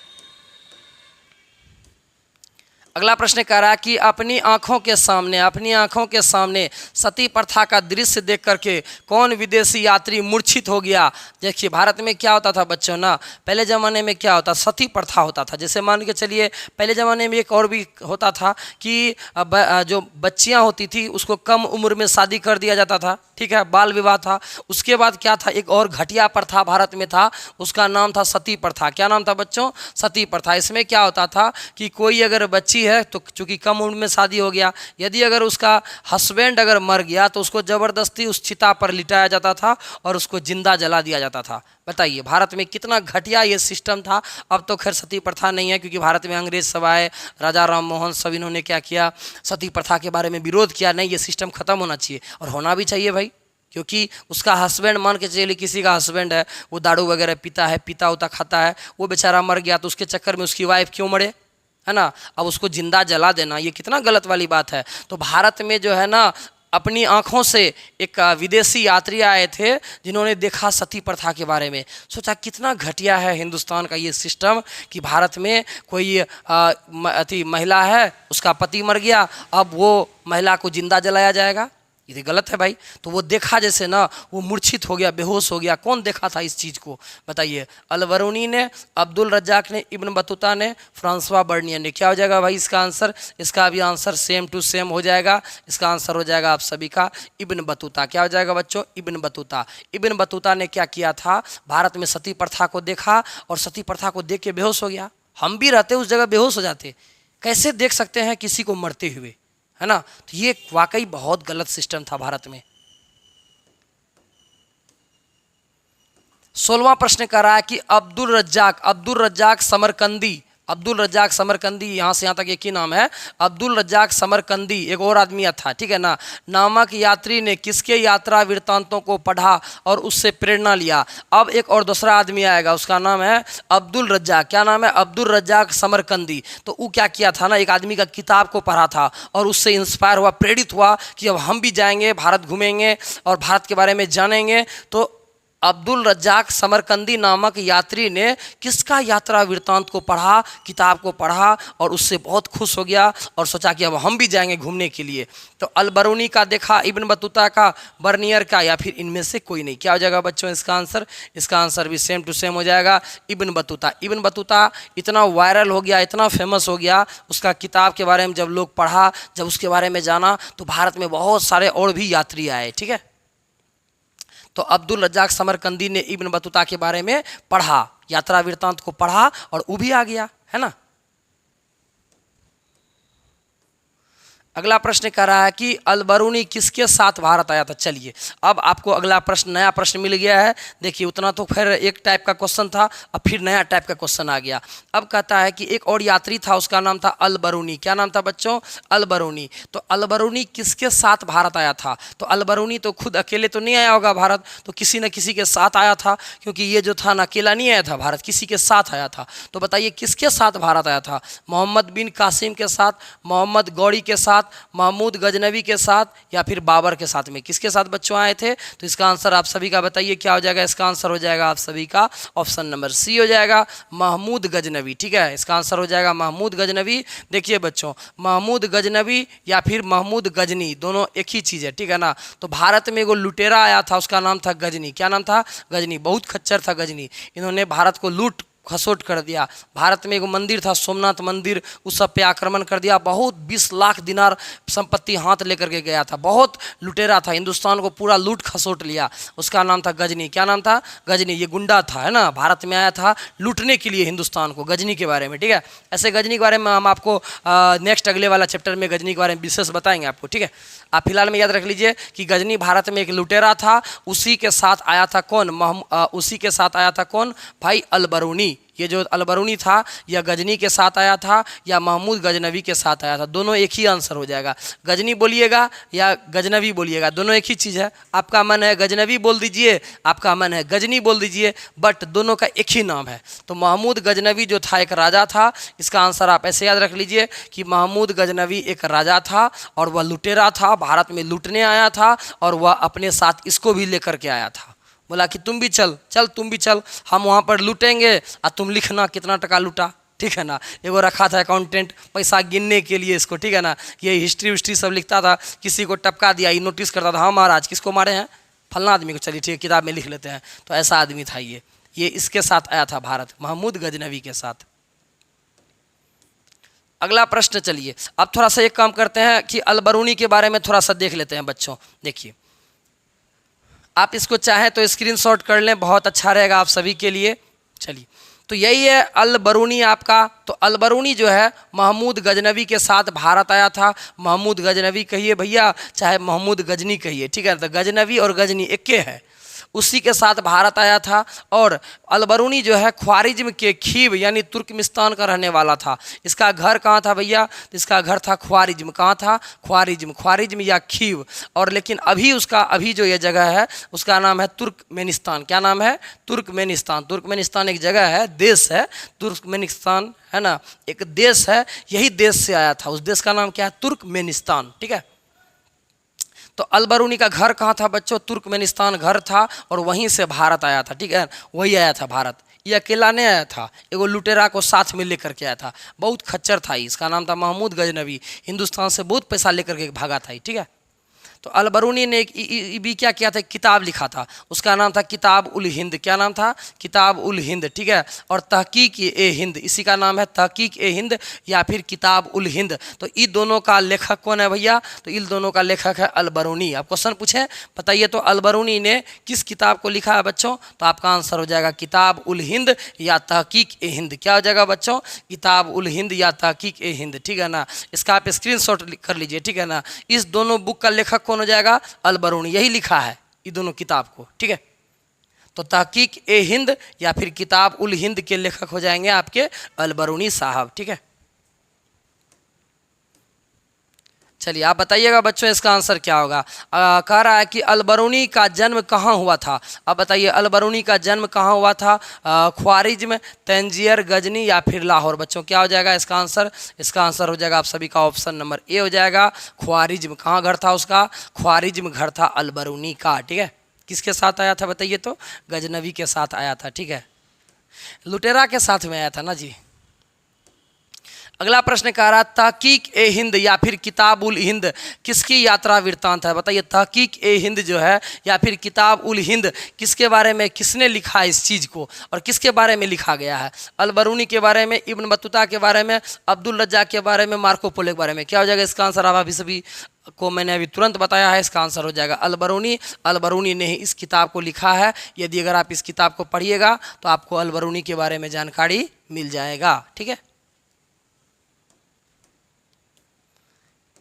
अगला प्रश्न कह रहा है कि अपनी आंखों के सामने सती प्रथा का दृश्य देख करके कौन विदेशी यात्री मूर्छित हो गया? देखिए भारत में क्या होता था बच्चों ना, पहले ज़माने में क्या होता, सती प्रथा होता था। जैसे मान के चलिए पहले ज़माने में एक और भी होता था कि जो बच्चियां होती थी उसको कम उम्र में शादी कर दिया जाता था, ठीक है, बाल विवाह था। उसके बाद क्या था, एक और घटिया प्रथा भारत में था, उसका नाम था सती प्रथा। क्या नाम था बच्चों? सती प्रथा। इसमें क्या होता था कि कोई अगर बच्ची है तो चूंकि कम उम्र में शादी हो गया, यदि अगर उसका हस्बैंड अगर मर गया तो उसको ज़बरदस्ती उस चिता पर लिटाया जाता था और उसको जिंदा जला दिया जाता था। बताइए भारत में कितना घटिया ये सिस्टम था। अब तो खैर सती प्रथा नहीं है क्योंकि भारत में अंग्रेज सब आए, राजा राम मोहन सब, इन्होंने क्या किया, सती प्रथा के बारे में विरोध किया। नहीं, ये सिस्टम खत्म होना चाहिए और होना भी चाहिए भाई, क्योंकि उसका हस्बैंड, मान के चलिए किसी का हस्बैंड है, वो दारू वगैरह पीता है, पीता उता खाता है, वो बेचारा मर गया तो उसके चक्कर में उसकी वाइफ क्यों मरे, है ना। अब उसको जिंदा जला देना ये कितना गलत वाली बात है। तो भारत में जो है ना, अपनी आंखों से एक विदेशी यात्री आए थे जिन्होंने देखा सती प्रथा के बारे में। सोचा कितना घटिया है हिंदुस्तान का ये सिस्टम कि भारत में कोई महिला है, उसका पति मर गया, अब वो महिला को जिंदा जलाया जाएगा, ये गलत है भाई। तो वो देखा जैसे ना, वो मूर्छित हो गया, बेहोश हो गया। कौन देखा था इस चीज़ को? बताइए। अल-बरूनी ने, अब्दुल रज्जाक ने, इब्न बतूता ने, फ्रांसवा बर्नियर ने। क्या हो जाएगा भाई इसका आंसर? इसका भी आंसर सेम टू सेम हो जाएगा। इसका आंसर हो जाएगा आप सभी का इब्न बतूता। क्या हो जाएगा बच्चों? Ibn Battuta. इब्न बतूता ने क्या किया था, भारत में सती प्रथा को देखा और सती प्रथा को देख के बेहोश हो गया। हम भी रहते उस जगह बेहोश हो जाते। कैसे देख सकते हैं किसी को मरते हुए, है ना। तो ये वाकई बहुत गलत सिस्टम था भारत में। 16वां प्रश्न कर रहा है कि अब्दुल रज्जाक समरकंदी, यहाँ से यहाँ तक एक ही नाम है, अब्दुल रज्जाक समरकंदी, एक और आदमी था, ठीक है ना, नामक यात्री ने किसके यात्रा वृत्तांतों को पढ़ा और उससे प्रेरणा लिया? अब एक और दूसरा आदमी आएगा, उसका नाम है अब्दुल रज्जाक। क्या नाम है? अब्दुल रज्जाक समरकंदी। तो वो क्या किया था ना, एक आदमी का किताब को पढ़ा था और उससे इंस्पायर हुआ, प्रेरित हुआ कि अब हम भी जाएंगे, भारत घूमेंगे और भारत के बारे में जानेंगे। तो अब्दुल रज्जाक समरकंदी नामक यात्री ने किसका यात्रा वृत्तांत को पढ़ा, किताब को पढ़ा और उससे बहुत खुश हो गया और सोचा कि अब हम भी जाएंगे घूमने के लिए। तो अल-बरूनी का देखा, इब्न बतूता का, बर्नियर का, या फिर इनमें से कोई नहीं। क्या हो जाएगा बच्चों इसका आंसर? इसका आंसर भी सेम टू सेम हो जाएगा, इब्न बतूता। इब्न बतूता इतना वायरल हो गया, इतना फेमस हो गया, उसका किताब के बारे में जब लोग पढ़ा, जब उसके बारे में जाना, तो भारत में बहुत सारे और भी यात्री आए, ठीक है। तो अब्दुल रज्जाक समरकंदी ने इब्न बतूता के बारे में पढ़ा, यात्रा वृत्तांत को पढ़ा और वो भी आ गया, है ना। अगला प्रश्न कह रहा है कि अल-बरूनी किसके साथ भारत आया था? चलिए अब आपको अगला प्रश्न, नया प्रश्न मिल गया है। देखिए उतना तो फिर एक टाइप का क्वेश्चन था, अब फिर नया टाइप का क्वेश्चन आ गया। अब कहता है कि एक और यात्री था, उसका नाम था अल-बरूनी। क्या नाम था बच्चों? अल-बरूनी। तो अल-बरूनी किसके साथ भारत आया था? तो अल-बरूनी तो खुद अकेले तो नहीं आया होगा भारत, तो किसी न किसी के साथ आया था, क्योंकि ये जो था ना अकेला नहीं आया था भारत, किसी के साथ आया था। तो बताइए किसके साथ भारत आया था? मोहम्मद बिन कासिम के साथ, मोहम्मद गौरी के साथ, महमूद गजनवी के साथ, या फिर बाबर के साथ में? किसके साथ बच्चों आए थे? तो इसका आंसर आप सभी का बताइए क्या हो जाएगा? इसका आंसर हो जाएगा आप सभी का ऑप्शन नंबर सी हो जाएगा, महमूद गजनवी, ठीक है। इसका आंसर हो जाएगा महमूद गजनवी। देखिए बच्चों, महमूद गजनवी या फिर महमूद गजनी, दोनों एक ही चीज़ है, ठीक है ना। तो भारत में एगो लुटेरा आया था, उसका नाम था गजनी। क्या नाम था? गजनी। बहुत खच्चर था गजनी, इन्होंने भारत को लूट खसोट कर दिया। भारत में एक मंदिर था, सोमनाथ मंदिर, उस सब पे आक्रमण कर दिया। बहुत 20 लाख दिनार संपत्ति हाथ लेकर के गया था। बहुत लुटेरा था, हिंदुस्तान को पूरा लूट खसोट लिया। उसका नाम था गजनी। क्या नाम था? गजनी। ये गुंडा था, है ना, भारत में आया था लूटने के लिए हिंदुस्तान को, गजनी के बारे में, ठीक है। ऐसे गजनी के बारे में हम आपको नेक्स्ट अगले वाला चैप्टर में गजनी के बारे में विशेष बताएंगे आपको, ठीक है। आप फिलहाल में याद रख लीजिए कि गजनी भारत में एक लुटेरा था, उसी के साथ आया था कौन? उसी के साथ आया था कौन? भाई अल-बरूनी। ये जो अलबरूनी था यह गजनी के साथ आया था या महमूद गजनवी के साथ आया था, दोनों एक ही आंसर हो जाएगा। गजनी बोलिएगा या गजनवी बोलिएगा, दोनों एक ही चीज़ है। आपका मन है गजनवी बोल दीजिए, आपका मन है गजनी बोल दीजिए, बट दोनों का एक ही नाम है। तो महमूद गजनवी जो था एक राजा था। इसका आंसर आप ऐसे याद रख लीजिए कि महमूद गजनवी एक राजा था और वह लुटेरा था, भारत में लूटने आया था और वह अपने साथ इसको भी लेकर के आया था। बोला कि तुम भी चल चल, तुम भी चल, हम वहाँ पर लूटेंगे और तुम लिखना कितना टका लूटा, ठीक है ना। एगो रखा था अकाउंटेंट पैसा गिनने के लिए इसको, ठीक है ना। ये हिस्ट्री सब लिखता था, किसी को टपका दिया, ये नोटिस करता था, हाँ महाराज किसको मारे हैं, फलना आदमी को, चलिए ठीक है किताब में लिख लेते हैं। तो ऐसा आदमी था ये इसके साथ आया था भारत, महमूद गजनवी के साथ। अगला प्रश्न, चलिए अब थोड़ा सा एक काम करते हैं कि अलबरूनी के बारे में थोड़ा सा देख लेते हैं बच्चों। देखिए आप इसको चाहें तो स्क्रीनशॉट कर लें, बहुत अच्छा रहेगा आप सभी के लिए। चलिए तो यही है अलबरूनी आपका। तो अलबरूनी जो है महमूद गजनवी के साथ भारत आया था। महमूद गजनवी कहिए भैया, चाहे महमूद गजनी कहिए, ठीक है। तो गजनवी और गजनी एक के है, उसी के साथ भारत आया था। और अलबरूनी जो है ख्वारिज्म के खीव यानी तुर्कमिस्तान का रहने वाला था। इसका घर कहाँ था भैया, तो इसका घर था ख्वारिज्म। कहाँ था, ख्वारिज्म या खीव। और लेकिन अभी जो ये जगह है उसका नाम है तुर्कमेनिस्तान। क्या नाम है, तुर्कमेनिस्तान। तुर्कमेनिस्तान एक जगह है, देश है, तुर्कमेनिस्तान है ना, एक देश है। यही देश से आया था, उस देश का नाम क्या है, तुर्कमेनिस्तान, ठीक है। तो अलबरूनी का घर कहाँ था बच्चों, तुर्कमेनिस्तान घर था और वहीं से भारत आया था, ठीक है। वही आया था भारत, ये अकेला नहीं आया था, एगो लुटेरा को साथ में लेकर के आया था। बहुत खच्चर था, इसका नाम था महमूद गजनवी। हिंदुस्तान से बहुत पैसा लेकर के भागा था, ठीक है। तो अलबरूनी ने भी क्या किया था, किताब लिखा था, उसका नाम था किताब उल हिंद। क्या नाम था, किताब उल हिंद, ठीक है। और तहकीक ए हिंद, इसी का नाम है तहकीक ए हिंद या फिर किताब उल हिंद। तो इन दोनों का लेखक कौन है भैया, तो इन दोनों का लेखक है अलबरूनी। आप क्वेश्चन पूछे बताइए तो अलबरूनी ने किस किताब को लिखा है बच्चों, तो आपका आंसर हो जाएगा किताब उल हिंद या तहकीक ए हिंद। क्या हो जाएगा बच्चों, किताब उल हिंद या तहकीक ए हिंद, ठीक है ना। इसका आप स्क्रीनशॉट कर लीजिए, ठीक है ना। इस दोनों बुक का लेखक कौन हो जाएगा, अलबरूनी, यही लिखा है ये दोनों किताब को, ठीक है। तो तहकीक ए हिंद या फिर किताब उल हिंद के लेखक हो जाएंगे आपके अलबरूनी साहब, ठीक है। चलिए आप बताइएगा बच्चों इसका आंसर क्या होगा। कह रहा है कि अलबरूनी का जन्म कहाँ हुआ था। अब बताइए अलबरूनी का जन्म कहाँ हुआ था, ख्वारिज्म, तंजियर, गजनी या फिर लाहौर। बच्चों क्या हो जाएगा इसका आंसर, इसका आंसर हो जाएगा आप सभी का ऑप्शन नंबर ए हो जाएगा, ख्वारिज्म। कहाँ घर था उसका, ख्वारिज्म घर था अलबरूनी का, ठीक है। किसके साथ आया था बताइए तो, गजनवी के साथ आया था, ठीक है। लुटेरा के साथ में आया था ना जी। अगला प्रश्न कह रहा है तहकीक ए हिंद या फिर किताब उल हिंद किसकी यात्रा वृत्तांत है। बताइए तहकीक ए हिंद जो है या फिर किताब उल हिंद किसके बारे में, किसने लिखा है इस चीज़ को और किसके बारे में लिखा गया है। अलबरूनी के बारे में, इब्न बतूता के बारे में, अब्दुल रज्जाक के बारे में, मार्को पोलो के बारे में। क्या हो जाएगा इसका आंसर, आप अभी सभी को मैंने अभी तुरंत बताया है, इसका आंसर हो जाएगा अलबरूनी। अलबरूनी ने ही इस किताब को लिखा है। यदि अगर आप इस किताब को पढ़िएगा तो आपको अलबरूनी के बारे में जानकारी मिल जाएगा, ठीक है।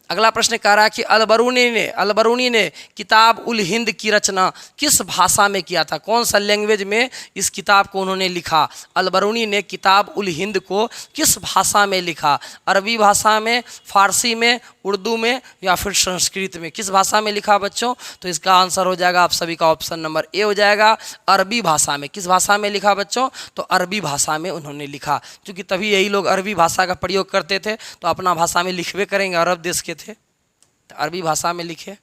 अगला प्रश्न कह रहा है कि अलबरूनी ने किताब उल हिंद की रचना किस भाषा में किया था, कौन सा लैंग्वेज में इस किताब को उन्होंने लिखा। अलबरूनी ने किताब उल हिंद को किस भाषा में लिखा, अरबी भाषा में, फारसी में, उर्दू में या फिर संस्कृत में। किस भाषा में लिखा बच्चों, तो इसका आंसर हो जाएगा आप सभी का ऑप्शन नंबर ए हो जाएगा, अरबी भाषा में। किस भाषा में लिखा बच्चों, तो अरबी भाषा में उन्होंने लिखा, क्योंकि तभी यही लोग अरबी भाषा का प्रयोग करते थे, तो अपना भाषा में लिखवे करेंगे, अरब देश के थे तो अरबी भाषा में लिखे।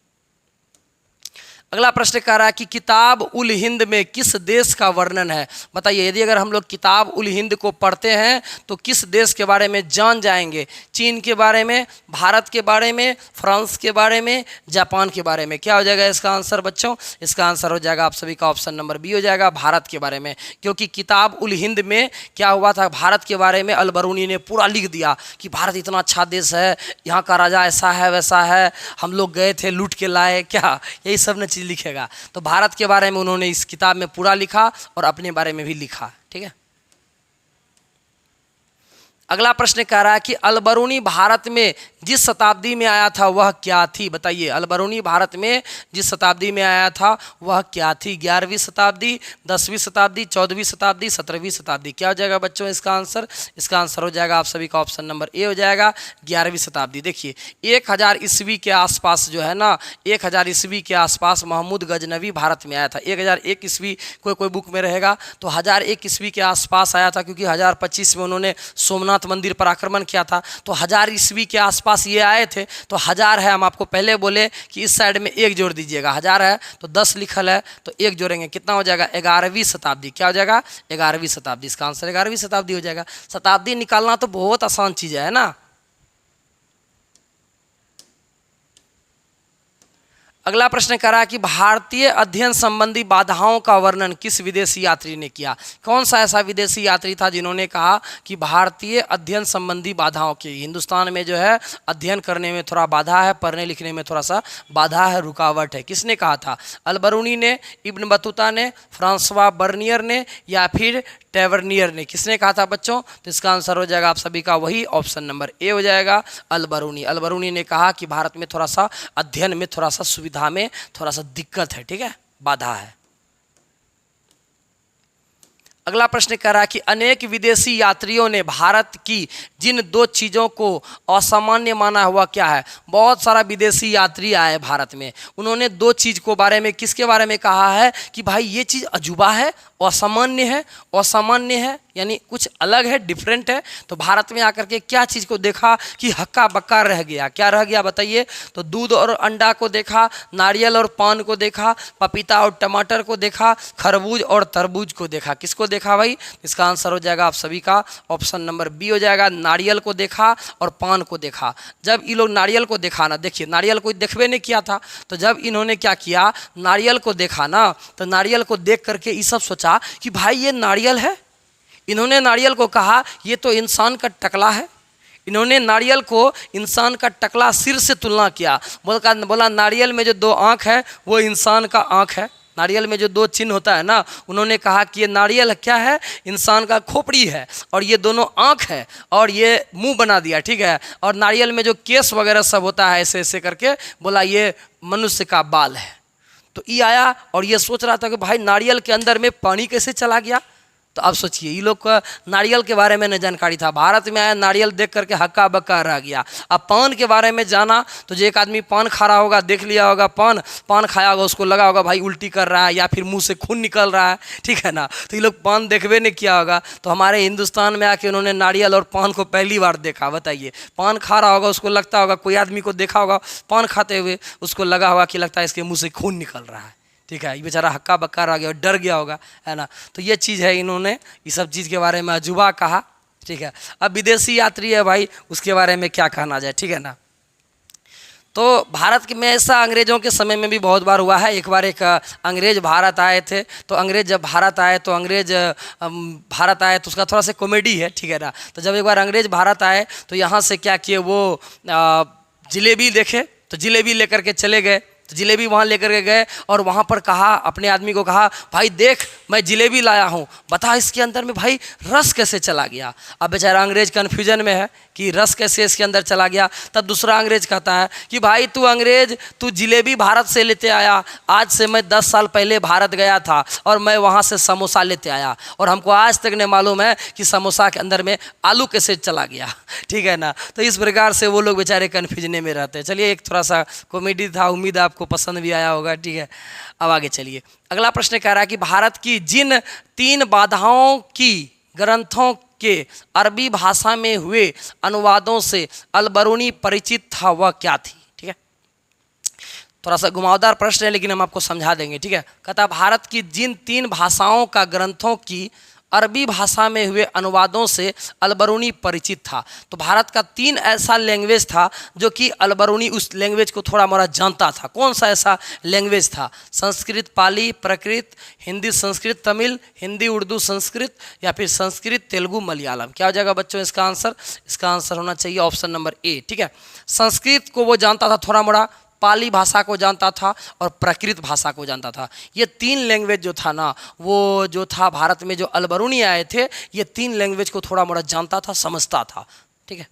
अगला प्रश्न कह रहा है कि किताब उल हिंद में किस देश का वर्णन है। बताइए यदि अगर हम लोग किताब उल हिंद को पढ़ते हैं तो किस देश के बारे में जान जाएंगे, चीन के बारे में, भारत के बारे में, फ्रांस के बारे में, जापान के बारे में। क्या हो जाएगा इसका आंसर बच्चों, इसका आंसर हो जाएगा आप सभी का ऑप्शन नंबर बी हो जाएगा, भारत के बारे में। क्योंकि किताब उल हिंद में क्या हुआ था, भारत के बारे में अलबरूनी ने पूरा लिख दिया कि भारत इतना अच्छा देश है, यहाँ का राजा ऐसा है वैसा है, हम लोग गए थे लूट के लाए, क्या यही सब न चीज़ लिखेगा। तो भारत के बारे में उन्होंने इस किताब में पूरा लिखा और अपने बारे में भी लिखा, ठीक है। अगला प्रश्न कह रहा है कि अलबरूनी भारत में जिस शताब्दी में आया था वह क्या थी? बताइए, अलबरूनी भारत में जिस शताब्दी में आया था वह क्या थी? 11वीं शताब्दी, 10वीं शताब्दी, 14वीं शताब्दी, 17वीं शताब्दी? क्या हो जाएगा बच्चों इसका आंसर? इसका आंसर हो जाएगा आप सभी का ऑप्शन नंबर ए हो जाएगा, 11वीं शताब्दी। देखिए 1000 ईस्वी के आसपास जो है ना, 1000 ईस्वी के आसपास महमूद गजनवी भारत में आया था। 1001 ईस्वी कोई बुक में रहेगा तो 1001 ईस्वी के आसपास आया था, क्योंकि 1025 में उन्होंने सोमनाथ मंदिर पर आक्रमण किया था। तो 1000 ईस्वी के आसपास ये आए थे। तो 1000 है, हम आपको पहले बोले कि इस साइड में एक जोड़ दीजिएगा। 1000 है तो 10 लिखल है तो एक जोड़ेंगे, कितना हो जाएगा? 11वीं शताब्दी। क्या हो जाएगा? 11वीं शताब्दी। इसका आंसर 11वीं शताब्दी हो जाएगा। शताब्दी निकालना तो बहुत आसान चीज है ना। अगला प्रश्न कह रहा है कि भारतीय अध्ययन संबंधी बाधाओं का वर्णन किस विदेशी यात्री ने किया? कौन सा ऐसा विदेशी यात्री था जिन्होंने कहा कि भारतीय अध्ययन संबंधी बाधाओं की, हिंदुस्तान में जो है अध्ययन करने में थोड़ा बाधा है, पढ़ने लिखने में थोड़ा सा बाधा है, रुकावट है? किसने कहा था? अलबरूनी ने, इब्न बतूता ने, फ्रांसवा बर्नियर ने, या फिर टेवर्नियर ने? किसने कहा था बच्चों? तो इसका आंसर हो जाएगा आप सभी का वही ऑप्शन नंबर ए हो जाएगा, अलबरूनी। अलबरूनी ने कहा कि भारत में थोड़ा सा अध्ययन में थोड़ा सा सुविधा में थोड़ा सा दिक्कत है, ठीक है, बाधा है। अगला प्रश्न कह रहा है कि अनेक विदेशी यात्रियों ने भारत की जिन दो चीज़ों को असामान्य माना हुआ क्या है? बहुत सारा विदेशी यात्री आए भारत में, उन्होंने दो चीज़ को बारे में, किसके बारे में कहा है कि भाई ये चीज़ अजूबा है, असामान्य है, असामान्य है यानी कुछ अलग है, डिफरेंट है। तो भारत में आकर के क्या चीज़ को देखा कि हक्का बक्का रह गया? क्या रह गया बताइए? तो दूध और अंडा को देखा, नारियल और पान को देखा, पपीता और टमाटर को देखा, खरबूज और तरबूज को देखा। किसको देखा भाई? इसका आंसर हो जाएगा आप सभी का ऑप्शन नंबर बी हो जाएगा, नारियल को देखा और पान को देखा। जब ये लोग नारियल को देखा ना, देखिए नारियल कोई देखबे नहीं किया था, तो जब इन्होंने क्या किया, नारियल को देखा ना, तो नारियल को देख करके ये सब सोचा कि भाई ये नारियल है। इन्होंने नारियल को कहा ये तो इंसान का टकला है। इन्होंने नारियल को इंसान का टकला सिर से तुलना किया, बोला नारियल में जो दो आँख है वो इंसान का आँख है। नारियल में जो दो चिन्ह होता है ना, उन्होंने कहा कि ये नारियल क्या है? इंसान का खोपड़ी है, और ये दोनों आँख है, और ये मुंह बना दिया, ठीक है। और नारियल में जो केस वगैरह सब होता है ऐसे ऐसे करके, बोला ये मनुष्य का बाल है। तो ये आया और ये सोच रहा था कि भाई नारियल के अंदर में पानी कैसे चला गया? तो आप सोचिए, ये लोग का नारियल के बारे में न जानकारी था, भारत में आया नारियल देख करके हक्का बक्का रह गया। अब पान के बारे में जाना तो जो एक आदमी पान खा रहा होगा, देख लिया होगा पान खाया होगा, उसको लगा होगा भाई उल्टी कर रहा है या फिर मुंह से खून निकल रहा है, ठीक है ना। तो ये लोग पान देखबे नहीं किया होगा, तो हमारे हिंदुस्तान में आके उन्होंने नारियल और पान को पहली बार देखा। बताइए, पान खा रहा होगा, उसको लगता होगा, कोई आदमी को देखा होगा पान खाते हुए, उसको लगा होगा कि लगता है इसके मुँह से खून निकल रहा है, ठीक है। ये बेचारा हक्का बक्का रह गया, डर गया होगा, है ना। तो ये चीज़ है, इन्होंने ये सब चीज़ के बारे में अजूबा कहा, ठीक है। अब विदेशी यात्री है भाई, उसके बारे में क्या कहना जाए, ठीक है ना। तो भारत में ऐसा अंग्रेज़ों के समय में भी बहुत बार हुआ है। एक बार एक अंग्रेज़ भारत आए थे, तो अंग्रेज़ जब भारत आए तो उसका थोड़ा सा कॉमेडी है, ठीक है ना। तो जब एक बार अंग्रेज़ भारत आए तो यहाँ से क्या किए, वो जिलेबी देखे तो जिलेबी लेकर के चले गए। तो जिलेबी वहाँ लेकर के गए और वहाँ पर कहा, अपने आदमी को कहा, भाई देख मैं जिलेबी लाया हूँ, बता इसके अंदर में भाई रस कैसे चला गया। अब बेचारा अंग्रेज कन्फ्यूजन में है कि रस कैसे इसके अंदर चला गया। तब दूसरा अंग्रेज कहता है कि भाई तू अंग्रेज, तू जिलेबी भारत से लेते आया, आज से मैं 10 साल पहले भारत गया था और मैं वहाँ से समोसा लेते आया, और हमको आज तक नहीं मालूम है कि समोसा के अंदर में आलू कैसे चला गया, ठीक है ना। तो इस प्रकार से वो लोग बेचारे कन्फ्यूजन में रहते हैं। चलिए, एक थोड़ा सा कॉमेडी था, उम्मीद है आपको पसंद भी आया होगा, ठीक है। अब आगे चलिए, अगला प्रश्न कह रहा है कि भारत की जिन 3 बाधाओं की ग्रंथों के अरबी भाषा में हुए अनुवादों से अलबरूनी परिचित था, वह क्या थी? ठीक है, थोड़ा सा घुमावदार प्रश्न है लेकिन हम आपको समझा देंगे, ठीक है। कहता भारत की जिन 3 भाषाओं का ग्रंथों की अरबी भाषा में हुए अनुवादों से अलबरूनी परिचित था। तो भारत का 3 ऐसा लैंग्वेज था जो कि अलबरूनी उस लैंग्वेज को थोड़ा मोड़ा जानता था। कौन सा ऐसा लैंग्वेज था? संस्कृत पाली प्राकृत, हिंदी संस्कृत तमिल, हिंदी उर्दू संस्कृत, या फिर संस्कृत तेलुगु मलयालम। क्या हो जाएगा बच्चों इसका आंसर? इसका आंसर होना चाहिए ऑप्शन नंबर ए, ठीक है। संस्कृत को वो जानता था थोड़ा मोड़ा, पाली भाषा को जानता था और प्राकृत भाषा को जानता था। ये 3 लैंग्वेज जो था ना, वो जो था भारत में जो अलबरूनी आए थे, ये 3 लैंग्वेज को थोड़ा मोड़ा जानता था, समझता था। ठीक है,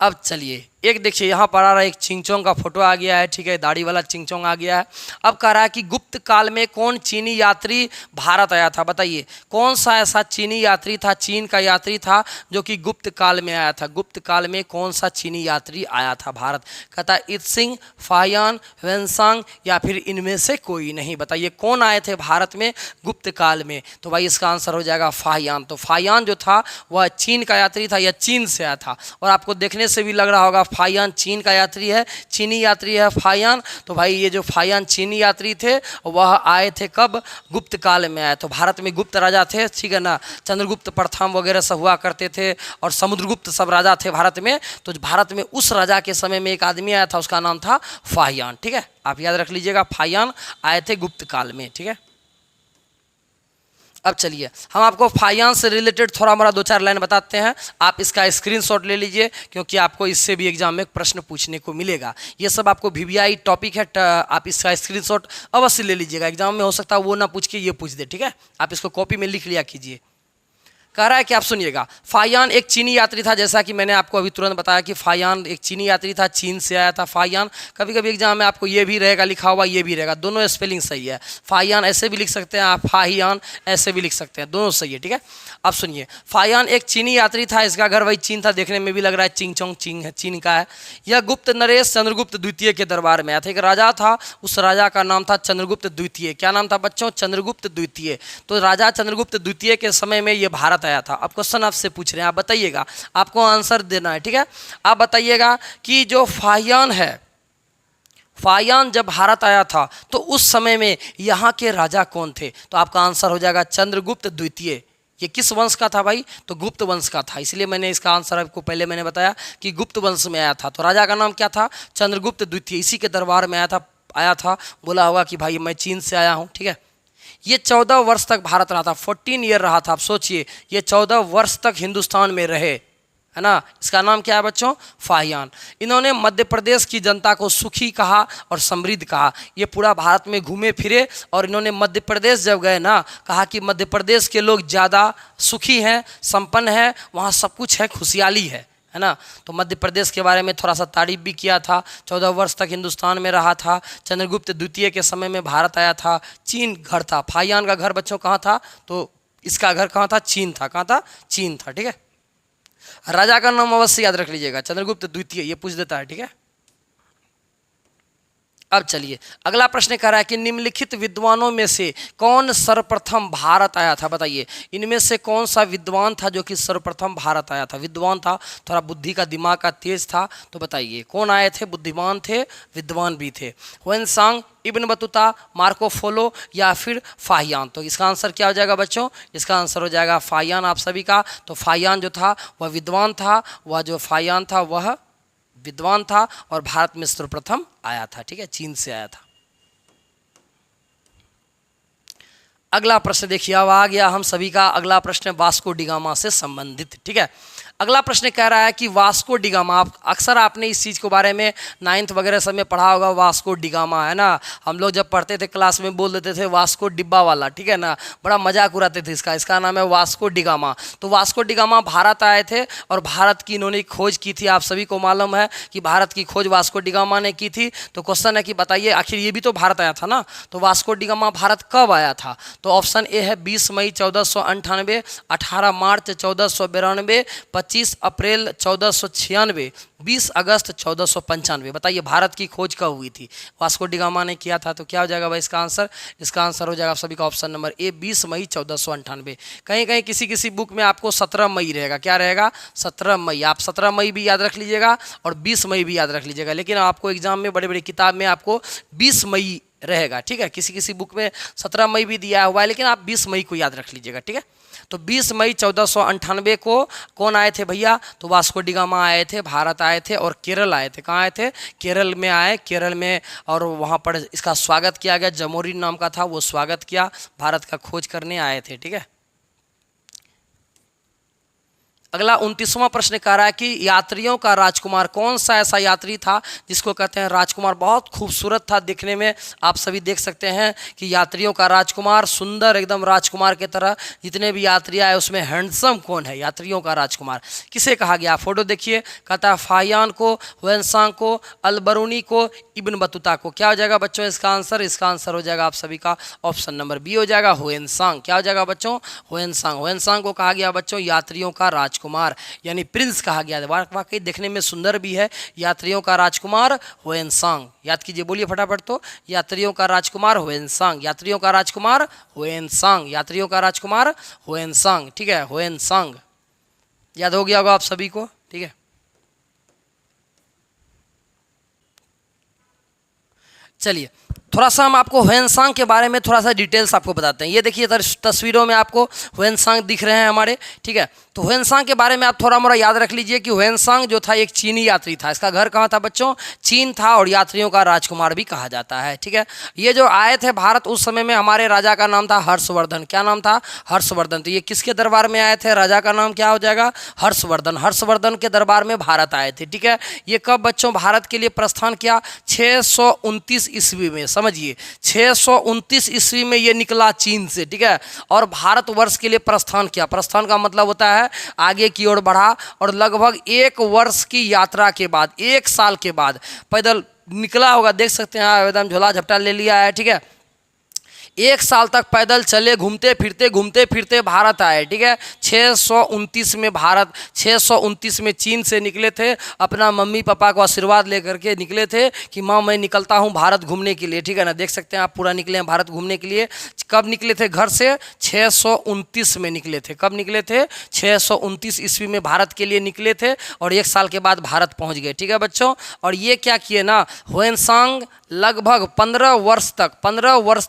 अब चलिए एक देखिए यहाँ पर आ रहा है, एक चिंगचोंग का फोटो आ गया है। ठीक है, दाढ़ी वाला चिंगचोंग आ गया है। अब कह रहा है कि गुप्त काल में कौन चीनी यात्री भारत आया था, बताइए कौन सा ऐसा चीनी यात्री था, चीन का यात्री था जो कि गुप्त काल में आया था। गुप्त काल में कौन सा चीनी यात्री आया था भारत? कहता है इत्सिंग, फाहियान, वेनसांग या फिर इनमें से कोई नहीं। बताइए कौन आए थे भारत में गुप्त काल में? तो भाई इसका आंसर हो जाएगा फाहियान। तो फाहियान जो था वह चीन का यात्री था या चीन से आया था। और आपको देखने से भी लग रहा होगा फाहियान चीन का यात्री है, चीनी यात्री है फाहियान। तो भाई ये जो फाहियान चीनी यात्री थे वह आए थे कब? गुप्त काल में आए। तो भारत में गुप्त राजा थे, ठीक है ना, चंद्रगुप्त प्रथम वगैरह सब हुआ करते थे और समुद्रगुप्त सब राजा थे भारत में। तो भारत में उस राजा के समय में एक आदमी आया था, उसका नाम था फाहियान। ठीक है, आप याद रख लीजिएगा, फाहियान आए थे गुप्त काल में। ठीक है, अब चलिए हम आपको फाहियान से रिलेटेड थोड़ा मोड़ा 2-4 लाइन बताते हैं। आप इसका स्क्रीनशॉट ले लीजिए क्योंकि आपको इससे भी एग्जाम में प्रश्न पूछने को मिलेगा। ये सब आपको वीवीआई टॉपिक है, आप इसका स्क्रीनशॉट अवश्य ले लीजिएगा। एग्जाम में हो सकता है वो ना पूछ के ये पूछ दे। ठीक है, आप इसको कॉपी में लिख लिया कीजिए। कह रहा है कि आप सुनिएगा, फाहियान एक चीनी यात्री था। जैसा कि मैंने आपको अभी तुरंत बताया कि फाहियान एक चीनी यात्री था, चीन से आया था फाहियान। कभी कभी एग्जाम में आपको ये भी रहेगा लिखा हुआ, ये भी रहेगा, दोनों स्पेलिंग सही है। फाहियान ऐसे भी लिख सकते हैं आप, फाहियान ऐसे भी लिख सकते हैं, दोनों सही है। ठीक है, अब सुनिए, फाहियान एक चीनी यात्री था, इसका घर वही चीन था, देखने में भी लग रहा है चिंगचोंग चीन है, चीन का है। यह गुप्त नरेश चंद्रगुप्त द्वितीय के दरबार में आया था। एक राजा था, उस राजा का नाम था चंद्रगुप्त द्वितीय। क्या नाम था बच्चों? चंद्रगुप्त द्वितीय। तो राजा चंद्रगुप्त द्वितीय के समय में ये भारत आया था। अब क्वेश्चन आपसे पूछ रहे हैं, आप बताइएगा, आपको आंसर देना है। ठीक है, आप बताइएगा कि जो फाहियान है, फाहियान जब भारत आया था तो उस समय में यहाँ के राजा कौन थे? तो आपका आंसर हो जाएगा चंद्रगुप्त द्वितीय। ये किस वंश का था भाई? तो गुप्त वंश का था, इसलिए मैंने इसका आंसर आपको पहले मैंने बताया कि गुप्त वंश में आया था। तो राजा का नाम क्या था? चंद्रगुप्त द्वितीय। इसी के दरबार में आया था। बोला होगा कि भाई मैं चीन से आया हूँ। ठीक है, ये 14 वर्ष तक भारत रहा था, 14 ईयर रहा था। आप सोचिए, ये 14 वर्ष तक हिंदुस्तान में रहे, है ना। इसका नाम क्या है बच्चों? फाहियान। इन्होंने मध्य प्रदेश की जनता को सुखी कहा और समृद्ध कहा। ये पूरा भारत में घूमे फिरे और इन्होंने मध्य प्रदेश जब गए ना, कहा कि मध्य प्रदेश के लोग ज़्यादा सुखी हैं, संपन्न हैं, वहाँ सब कुछ है, खुशहाली है ना। तो मध्य प्रदेश के बारे में थोड़ा सा तारीफ भी किया था। 14 वर्ष तक हिंदुस्तान में रहा था। चंद्रगुप्त द्वितीय के समय में भारत आया था। चीन घर था। फाहियान का घर बच्चों कहाँ था? तो इसका घर कहाँ था? चीन था। कहाँ था? चीन था। ठीक है, राजा का नाम अवश्य याद रख लीजिएगा, चंद्रगुप्त द्वितीय, ये पूछ देता है। ठीक है, अब चलिए अगला प्रश्न कह रहा है कि निम्नलिखित विद्वानों में से कौन सर्वप्रथम भारत आया था? बताइए इनमें से कौन सा विद्वान था जो कि सर्वप्रथम भारत आया था? विद्वान था, थोड़ा बुद्धि का दिमाग का तेज था। तो बताइए कौन आए थे? बुद्धिमान थे, विद्वान भी थे। Hiuen Tsang, Ibn Battuta, Marco Polo या फिर फाहियान? तो इसका आंसर क्या हो जाएगा बच्चों? इसका आंसर हो जाएगा फाहियान आप सभी का। तो फाहियान जो था वह विद्वान था, वह जो फाहियान था वह विद्वान था और भारत में सर्वप्रथम आया था। ठीक है, चीन से आया था। अगला प्रश्न देखिए, अब आ गया हम सभी का अगला प्रश्न वास्को डी गामा से संबंधित। ठीक है, अगला प्रश्न कह रहा है कि वास्को डी गामा, आप अक्सर आपने इस चीज़ के बारे में 9th वगैरह सब में पढ़ा होगा, वास्को डी गामा, है ना। हम लोग जब पढ़ते थे क्लास में बोल देते थे वास्को डिब्बा वाला, ठीक है ना, बड़ा मजाक उड़ाते थे इसका नाम है वास्को डी गामा। तो वास्को डी गामा भारत आए थे और भारत की इन्होंने खोज की थी। आप सभी को मालूम है कि भारत की खोज वास्को डी गामा ने की थी। तो क्वेश्चन है कि बताइए आखिर ये भी तो भारत आया था ना, तो वास्को डी गामा भारत कब आया था? तो ऑप्शन ए है 20 मई 1498, 18 मार्च 1492, 25 अप्रैल 1496, 20 अगस्त 1495। बताइए भारत की खोज कब हुई थी? वास्को डी गामा ने किया था। तो क्या हो जाएगा भाई इसका आंसर? इसका आंसर हो जाएगा आप सभी का ऑप्शन नंबर ए 20 मई 1498। कहीं कहीं किसी किसी बुक में आपको 17 मई रहेगा। क्या रहेगा? 17 मई। आप 17 मई भी याद रख लीजिएगा और 20 मई भी याद रख लीजिएगा, लेकिन आपको एग्जाम में बड़ी बड़ी किताब में आपको 20 मई रहेगा। ठीक है, किसी किसी बुक में 17 मई भी दिया हुआ है, लेकिन आप 20 मई को याद रख लीजिएगा। ठीक है, तो 20 मई 1498 को कौन आए थे भैया? तो वास्को डी गामा आए थे, भारत आए थे और केरल आए थे। कहाँ आए थे? केरल में आए, केरल में, और वहाँ पर इसका स्वागत किया गया। जमोरी नाम का था, वो स्वागत किया, भारत का खोज करने आए थे। ठीक है, अगला 29वां प्रश्न कह रहा है कि यात्रियों का राजकुमार कौन सा ऐसा यात्री था जिसको कहते हैं राजकुमार। बहुत खूबसूरत था दिखने में, आप सभी देख सकते हैं कि यात्रियों का राजकुमार सुंदर एकदम राजकुमार की तरह जितने भी यात्री आए उसमें हैंडसम कौन है, यात्रियों का राजकुमार किसे कहा गया। फोटो देखिए, कहता है फाहियान को, हुएनसांग को, अलबरूनी को, इब्न बतूता को। क्या हो जाएगा बच्चों इसका आंसर? इसका आंसर हो जाएगा आप सभी का ऑप्शन नंबर बी हो जाएगा, हुएनसांग। क्या हो जाएगा बच्चों? हुएनसांग। हुएनसांग को कहा गया बच्चों यात्रियों का राजकुमार यानी प्रिंस कहा गया। वाकई देखने में सुंदर भी है, यात्रियों का राजकुमार हुएनसांग। याद कीजिए, बोलिए फटाफट तो, यात्रियों का राजकुमार हुएनसांग, यात्रियों का राजकुमार हुएनसांग, यात्रियों का राजकुमार हुएनसांग। ठीक है, हुएनसांग याद हो गया होगा आप सभी को। ठीक है, चलिए थोड़ा सा हम आपको हुएनसांग के बारे में थोड़ा सा डिटेल्स आपको बताते हैं। ये देखिए तस्वीरों में आपको हुएनसांग दिख रहे हैं हमारे। ठीक है, तो हुएनसांग के बारे में आप थोड़ा मोड़ा याद रख लीजिए कि हुएनसांग जो था एक चीनी यात्री था। इसका घर कहाँ था बच्चों? चीन था, और यात्रियों का राजकुमार भी कहा जाता है। ठीक है, ये जो आए थे भारत उस समय में हमारे राजा का नाम था हर्षवर्धन। क्या नाम था? हर्षवर्धन। तो ये किसके दरबार में आए थे? राजा का नाम क्या हो जाएगा? हर्षवर्धन। हर्षवर्धन के दरबार में भारत आए थे। ठीक है, ये कब बच्चों भारत के लिए प्रस्थान किया? 629 ईस्वी में। समझिए 629 ईस्वी में ये निकला चीन से। ठीक है, और भारतवर्ष के लिए प्रस्थान किया। प्रस्थान का मतलब होता है आगे की ओर बढ़ा, और लगभग 1 वर्ष की यात्रा के बाद, 1 साल के बाद पैदल निकला होगा। देख सकते हैं एकदम झोला झपटा ले लिया है। ठीक है, 1 साल तक पैदल चले, घूमते फिरते भारत आए। ठीक है, 629 में भारत, 629 में चीन से निकले थे। अपना मम्मी पापा को आशीर्वाद लेकर के निकले थे कि माँ मैं निकलता हूँ भारत घूमने के लिए। ठीक है ना, देख सकते हैं आप पूरा निकले हैं भारत घूमने के लिए। कब निकले थे घर से? 629 में निकले थे। कब निकले थे? 629 ईस्वी में भारत के लिए निकले थे, और 1 साल के बाद भारत पहुँच गए। ठीक है बच्चों, और ये क्या किए ना, हुएनसांग लगभग 15 वर्ष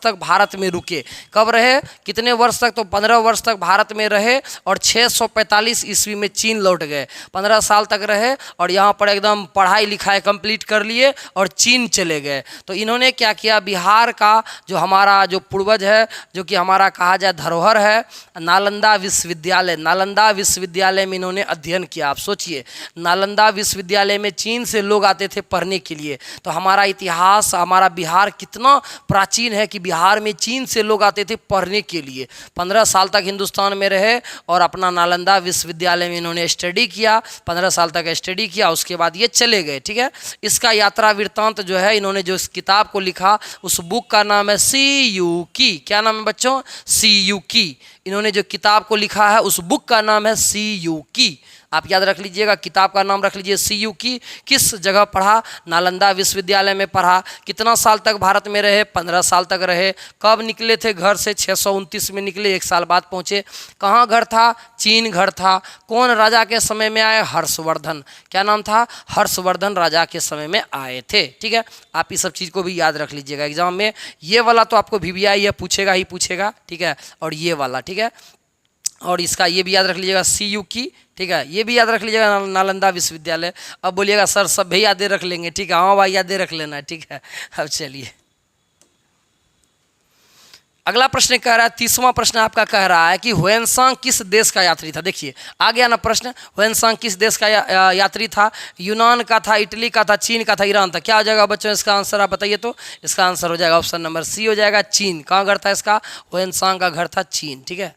तक भारत में रुके। कब रहे? कितने वर्ष तक? तो 15 वर्ष तक भारत में रहे, और 645 ईस्वी में चीन लौट गए। 15 साल तक रहे, और यहाँ पर एकदम पढ़ाई लिखाई कंप्लीट कर लिए और चीन चले गए। तो इन्होंने क्या किया, बिहार का जो हमारा जो पूर्वज है, जो कि हमारा कहा जाए धरोहर है, नालंदा विश्वविद्यालय, नालंदा विश्वविद्यालय में इन्होंने अध्ययन किया। आप सोचिए, नालंदा विश्वविद्यालय में चीन से लोग आते थे पढ़ने के लिए। तो हमारा इतिहास, हमारा बिहार कितना प्राचीन है कि बिहार में चीन से लोग आते थे पढ़ने के लिए। 15 साल तक हिंदुस्तान में रहे, और अपना नालंदा विश्वविद्यालय में इन्होंने स्टडी किया। 15 साल तक स्टडी किया, उसके बाद ये चले गए। ठीक है, इसका यात्रा वृत्तांत जो है, इन्होंने जो इस किताब को लिखा उस बुक का नाम है सीयूकी। क्या नाम है बच्चों? सीयूकी। इन्होंने जो किताब को लिखा है उस बुक का नाम है सीयूकी। आप याद रख लीजिएगा, किताब का नाम रख लीजिए सीयूकी। किस जगह पढ़ा? नालंदा विश्वविद्यालय में पढ़ा। कितना साल तक भारत में रहे? 15 साल तक रहे। कब निकले थे घर से? 629 में निकले, 1 साल बाद पहुँचे। कहाँ घर था? चीन घर था। कौन राजा के समय में आए? हर्षवर्धन। क्या नाम था? हर्षवर्धन राजा के समय में आए थे। ठीक है, आप इस सब चीज़ को भी याद रख लीजिएगा एग्जाम में। ये वाला तो आपको VVI ये पूछेगा ही पूछेगा। ठीक है, और ये वाला। ठीक है, और इसका ये भी याद रख लीजिएगा सीयूकी। ठीक है, ये भी याद रख लीजिएगा नालंदा विश्वविद्यालय। अब बोलिएगा सर सब भी यादें रख लेंगे। ठीक है, हाँ भाई यादें रख लेना। ठीक है, अब चलिए अगला प्रश्न कह रहा है, 30वां प्रश्न आपका कह रहा है कि हुएनसांग किस देश का यात्री था। देखिए आ गया ना प्रश्न, हुएनसांग किस देश का यात्री था? यूनान का था, इटली का था, चीन का था, ईरान था। क्या हो जाएगा बच्चों इसका आंसर? आप बताइए तो। इसका आंसर हो जाएगा ऑप्शन नंबर सी हो जाएगा, चीन। कहाँ घर था इसका? हुएनसांग का घर था चीन। ठीक है,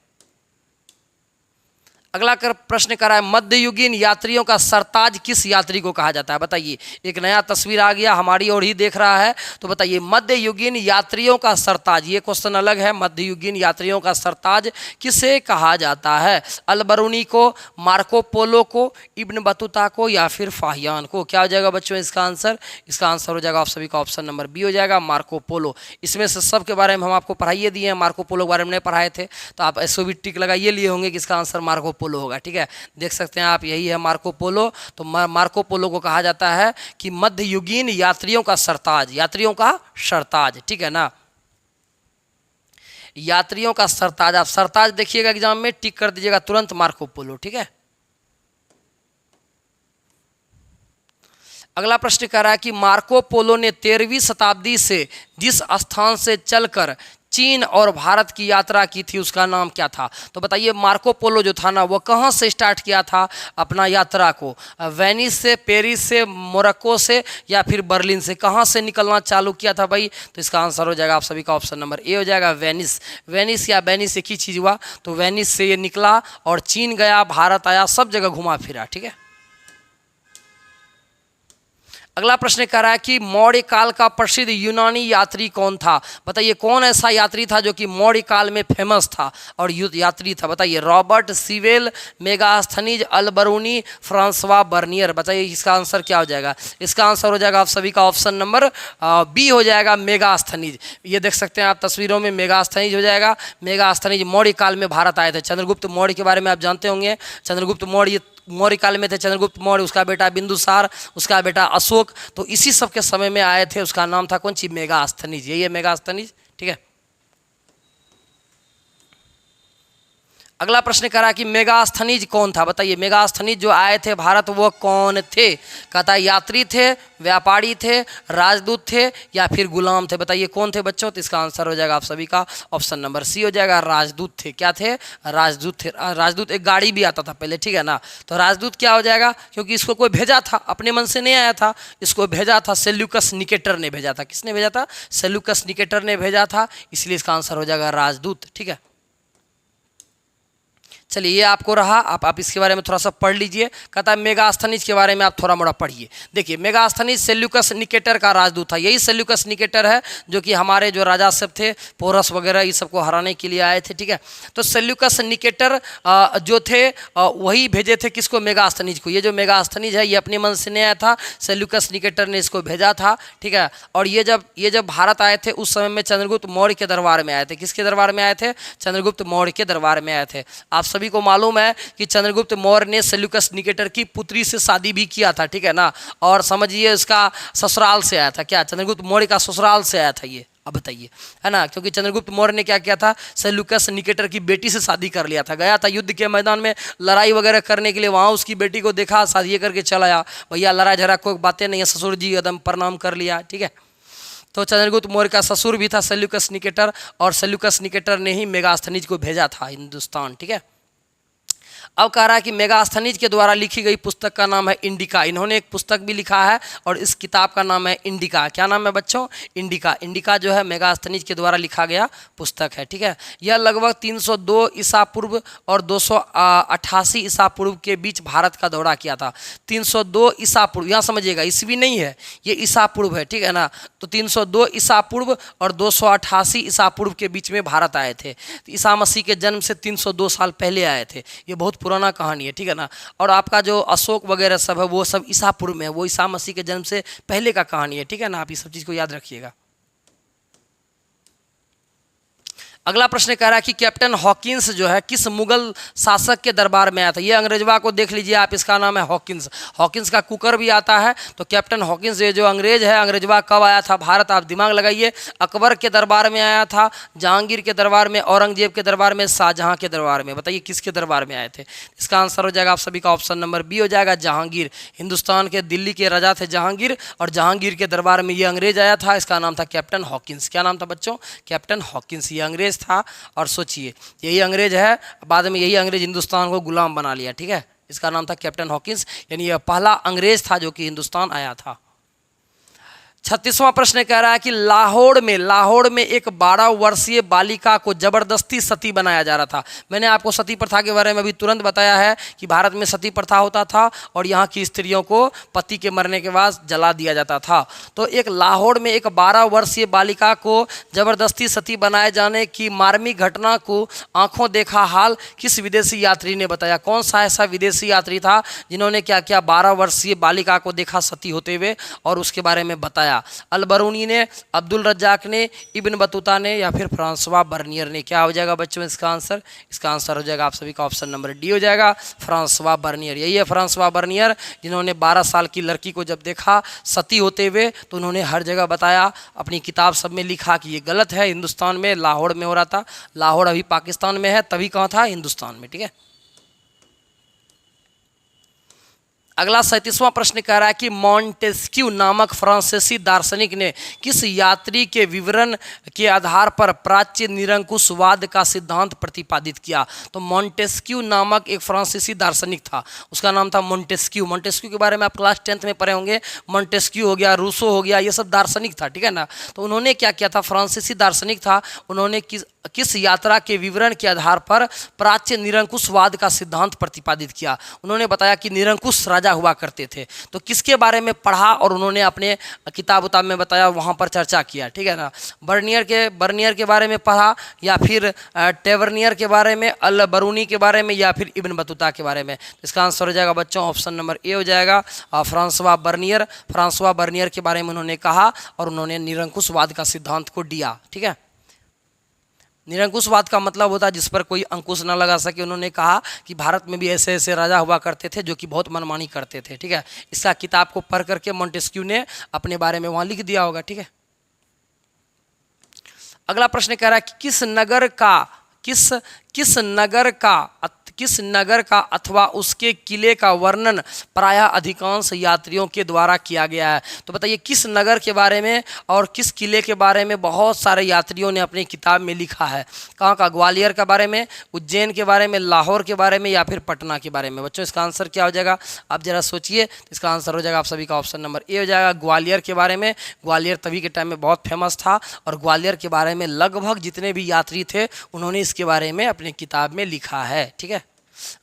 अगला प्रश्न करा है, मध्ययुगीन यात्रियों का सरताज किस यात्री को कहा जाता है? बताइए, एक नया तस्वीर आ गया, हमारी ओर ही देख रहा है, तो बताइए मध्ययुगीन यात्रियों का सरताज, ये क्वेश्चन अलग है। मध्ययुगीन यात्रियों का सरताज किसे कहा जाता है? अलबरूनी को, मार्को पोलो को, इब्न बतूता को, या फिर फाहियान को? क्या हो जाएगा बच्चों इसका आंसर? इसका आंसर हो जाएगा आप सभी का ऑप्शन नंबर बी हो जाएगा, मार्को पोलो। इसमें से सब के बारे में हम आपको पढ़ाइए दिए हैं, मार्को पोलो के बारे में नहीं पढ़ाए थे, तो आप ऐसे भी टिक लगाइए लिए होंगे कि इसका आंसर मार्को पोलो होगा। ठीक है, देख सकते हैं आप, यही है मार्को पोलो। तो मार्को पोलो को कहा जाता है कि मध्ययुगीन यात्रियों का सरताज, यात्रियों का सरताज। ठीक है ना, यात्रियों का सरताज। आप सरताज देखिएगा एग्जाम में, टिक कर दीजिएगा तुरंत मार्को पोलो। ठीक है, अगला प्रश्न कह रहा है कि मार्को पोलो ने 13वीं शताब्दी से जिस स्थान से चलकर चीन और भारत की यात्रा की थी उसका नाम क्या था? तो बताइए मार्को पोलो जो था ना वो कहाँ से स्टार्ट किया था अपना यात्रा को? वेनिस से, पेरिस से, मोरक्को से या फिर बर्लिन से? कहाँ से निकलना चालू किया था भाई? तो इसका आंसर हो जाएगा आप सभी का ऑप्शन नंबर ए हो जाएगा वेनिस। वेनिस या वेनिस एक ही चीज़ हुआ, तो वेनिस से ये निकला और चीन गया, भारत आया, सब जगह घुमा फिरा। ठीक है, अगला प्रश्न कह रहा है कि मौर्य काल का प्रसिद्ध यूनानी यात्री कौन था? बताइए कौन ऐसा यात्री था जो कि मौर्य काल में फेमस था और यात्री था? बताइए Robert Sewell, Megasthenes, अल्बरूनी, Francois Bernier. बताइए इसका आंसर क्या हो जाएगा? इसका आंसर हो जाएगा आप सभी का ऑप्शन नंबर बी हो जाएगा मेगास्थनीज। ये देख सकते हैं आप तस्वीरों में, मेगास्थनीज हो जाएगा। मेगास्थनीज मौर्य काल में भारत आए थे। चंद्रगुप्त मौर्य के बारे में आप जानते होंगे, चंद्रगुप्त मौर्य काल में थे चंद्रगुप्त मौर्य, उसका बेटा बिंदुसार, उसका बेटा अशोक, तो इसी सब के समय में आए थे। उसका नाम था कौन सी? मेगास्थनीज। यही है मेगास्थनीज। ठीक है, अगला प्रश्न करा कि मेगास्थनीज कौन था? बताइए मेगास्थनीज जो आए थे भारत वो कौन थे? कहता है यात्री थे, व्यापारी थे, राजदूत थे या फिर गुलाम थे? बताइए कौन थे बच्चों? तो इसका आंसर हो जाएगा आप सभी का ऑप्शन नंबर सी हो जाएगा, राजदूत थे। क्या थे? राजदूत थे। राजदूत एक गाड़ी भी आता था पहले, ठीक है ना? तो राजदूत क्या हो जाएगा? क्योंकि इसको कोई भेजा था, अपने मन से नहीं आया था, इसको भेजा था सेल्यूकस निकेटर ने भेजा था। किसने भेजा था? सेल्यूकस निकेटर ने भेजा था, इसलिए इसका आंसर हो जाएगा राजदूत। ठीक है, चलिए ये आपको रहा, आप इसके बारे में थोड़ा सा पढ़ लीजिए। कहता है मेगास्थनीज के बारे में आप थोड़ा मोड़ा पढ़िए। देखिए मेगास्थनीज सेल्यूकस निकेटर का राजदूत था। यही सेल्यूकस निकेटर है जो कि हमारे जो राजा सब थे, पोरस वगैरह, ये सबको हराने के लिए आए थे। ठीक है, तो सेल्यूकस निकेटर जो थे वही भेजे थे किसको? मेगास्थनीज को। ये जो मेगास्थनीज है ये अपने मन से नहीं आया था, सेल्यूकस निकेटर ने इसको भेजा था। ठीक है, और ये जब भारत आए थे उस समय में चंद्रगुप्त मौर्य के दरबार में आए थे। किसके दरबार में आए थे? चंद्रगुप्त मौर्य के दरबार में आए थे। आप सभी को मालूम है कि चंद्रगुप्त मौर्य ने सेल्यूकस निकेटर की पुत्री से शादी भी किया था। ठीक है ना, और समझिए इसका ससुराल से आया था। क्या? चंद्रगुप्त मौर्य का ससुराल से आया था ये। अब बताइए, है ना? क्योंकि चंद्रगुप्त मौर्य ने क्या किया था? सेल्यूकस निकेटर की बेटी से शादी कर लिया था। गया था युद्ध के मैदान में लड़ाई वगैरह करने के लिए, वहाँ उसकी बेटी को देखा, शादी करके चला आया। भैया लड़ाई झगड़ा कोई बातें नहीं है, ससुर जी एकदम प्रणाम कर लिया। ठीक है, तो चंद्रगुप्त मौर्य का ससुर भी था सेल्यूकस निकेटर, और सेल्यूकस निकेटर ने ही मेगास्थनीज को भेजा था हिंदुस्तान। ठीक है, अब कह रहा है कि मेगास्थनीज के द्वारा लिखी गई पुस्तक का नाम है इंडिका। इन्होंने एक पुस्तक भी लिखा है और इस किताब का नाम है इंडिका। क्या नाम है बच्चों? इंडिका। इंडिका जो है मेगास्थनीज के द्वारा लिखा गया पुस्तक है। ठीक है, यह लगभग 302 ईसा पूर्व और 288 ईसा पूर्व के बीच भारत का दौरा किया था। 302 ईसा पूर्व, यहाँ समझिएगा ईस्वी नहीं है, ये ईसा पूर्व है। ठीक है ना, तो 302 ईसा पूर्व और 288 ईसा पूर्व के बीच में भारत आए थे। ईसा मसीह के जन्म से 302 साल पहले आए थे। ये बहुत पुराना कहानी है। ठीक है ना, और आपका जो अशोक वगैरह सब है वो सब ईसा पूर्व में है, वो ईसा मसीह के जन्म से पहले का कहानी है। ठीक है ना, आप ये सब चीज़ को याद रखिएगा। अगला प्रश्न कह रहा है कि कैप्टन हॉकिंस जो है किस मुगल शासक के दरबार में आया था? ये अंग्रेजवा को देख लीजिए आप, इसका नाम है हॉकिंस। हॉकिंस का कुकर भी आता है। तो कैप्टन हॉकिंस ये जो अंग्रेज है, अंग्रेजवा कब आया था भारत? आप दिमाग लगाइए। अकबर के दरबार में आया था, जहांगीर के दरबार में, औरंगजेब के दरबार में, शाहजहां के दरबार में। बताइए किसके दरबार में आए थे? इसका आंसर हो जाएगा आप सभी का ऑप्शन नंबर बी हो जाएगा, जहांगीर। हिंदुस्तान के दिल्ली के राजा थे जहांगीर, और जहांगीर के दरबार में ये अंग्रेज आया था। इसका नाम था कैप्टन हॉकिंस। क्या नाम था बच्चों? Captain Hawkins. ये अंग्रेज था, और सोचिए यही अंग्रेज है, बाद में यही अंग्रेज हिंदुस्तान को गुलाम बना लिया। ठीक है, इसका नाम था कैप्टन हॉकिंस, यानी यह पहला अंग्रेज था जो कि हिंदुस्तान आया था। 36वां प्रश्न कह रहा है कि लाहौर में एक 12 वर्षीय बालिका को जबरदस्ती सती बनाया जा रहा था। मैंने आपको सती प्रथा के बारे में अभी तुरंत बताया है कि भारत में सती प्रथा होता था और यहाँ की स्त्रियों को पति के मरने के बाद जला दिया जाता था। तो एक लाहौर में एक 12 वर्षीय बालिका को जबरदस्ती सती बनाए जाने की मार्मिक घटना को आंखों देखा हाल किस विदेशी यात्री ने बताया? कौन सा ऐसा विदेशी यात्री था जिन्होंने क्या किया? 12 वर्षीय बालिका को देखा सती होते हुए और उसके बारे में बताया। अलबरूनी ने, अब्दुल रज्जाक ने, इब्न बतूता ने या फिर फ्रांसवा बर्नियर ने? क्या हो जाएगा बच्चों इसका आंसर? इसका आंसर हो जाएगा आप सभी का ऑप्शन नंबर डी हो जाएगा, फ्रांसवा बर्नियर। यही है फ्रांसवा बर्नियर, जिन्होंने 12 साल की लड़की को जब देखा सती होते हुए तो उन्होंने हर जगह बताया, अपनी किताब सब में लिखा कि ये गलत है। हिंदुस्तान में लाहौर में हो रहा था, लाहौर अभी पाकिस्तान में है, तभी कहाँ था? हिंदुस्तान में। ठीक है, अगला 37वां प्रश्न कह रहा है कि मॉन्टेस्क्यू नामक फ्रांसीसी दार्शनिक ने किस यात्री के विवरण के आधार पर प्राच्य निरंकुशवाद का सिद्धांत प्रतिपादित किया। तो मॉन्टेस्क्यू नामक एक फ्रांसीसी दार्शनिक था, उसका नाम था मॉन्टेस्क्यू। मॉन्टेस्क्यू के बारे में आप क्लास 10th में पढ़े होंगे। मॉन्टेस्क्यू हो गया, रूसो हो गया, ये सब दार्शनिक था, ठीक है ना। तो उन्होंने क्या किया था, फ्रांसीसी दार्शनिक था, उन्होंने किस यात्रा के विवरण के आधार पर प्राच्य निरंकुशवाद का सिद्धांत प्रतिपादित किया। उन्होंने बताया कि निरंकुश राजा हुआ करते थे, तो किसके बारे में पढ़ा और उन्होंने अपने किताब उताब में बताया, वहाँ पर चर्चा किया, ठीक है ना। बर्नियर के बारे में पढ़ा, या फिर टेवर्नियर के बारे में, अल बरूनी के बारे में, या फिर इब्न बतूता के बारे में। इसका आंसर हो जाएगा बच्चों ऑप्शन नंबर ए हो जाएगा, फ्रांसवा बर्नियर के बारे में उन्होंने कहा और उन्होंने निरंकुशवाद का सिद्धांत को दिया, ठीक है। निरंकुशवाद का मतलब होता है जिस पर कोई अंकुश न लगा सके। उन्होंने कहा कि भारत में भी ऐसे ऐसे राजा हुआ करते थे जो कि बहुत मनमानी करते थे, ठीक है। इसका किताब को पढ़ करके मॉन्टेस्क्यू ने अपने बारे में वहाँ लिख दिया होगा, ठीक है। अगला प्रश्न कह रहा है कि किस नगर का अथवा उसके किले का वर्णन प्रायः अधिकांश यात्रियों के द्वारा किया गया है। तो बताइए किस नगर के बारे में और किस किले के बारे में बहुत सारे यात्रियों ने अपनी किताब में लिखा है। कहाँ का, ग्वालियर के बारे में, उज्जैन के बारे में, लाहौर के बारे में, या फिर पटना के बारे में। बच्चों इसका आंसर क्या हो जाएगा, आप जरा सोचिए। इसका आंसर हो जाएगा आप सभी का ऑप्शन नंबर ए हो जाएगा, ग्वालियर के बारे में। ग्वालियर तभी के टाइम में बहुत फेमस था और ग्वालियर के बारे में लगभग जितने भी यात्री थे उन्होंने इसके बारे में अपनी किताब में लिखा है, ठीक है,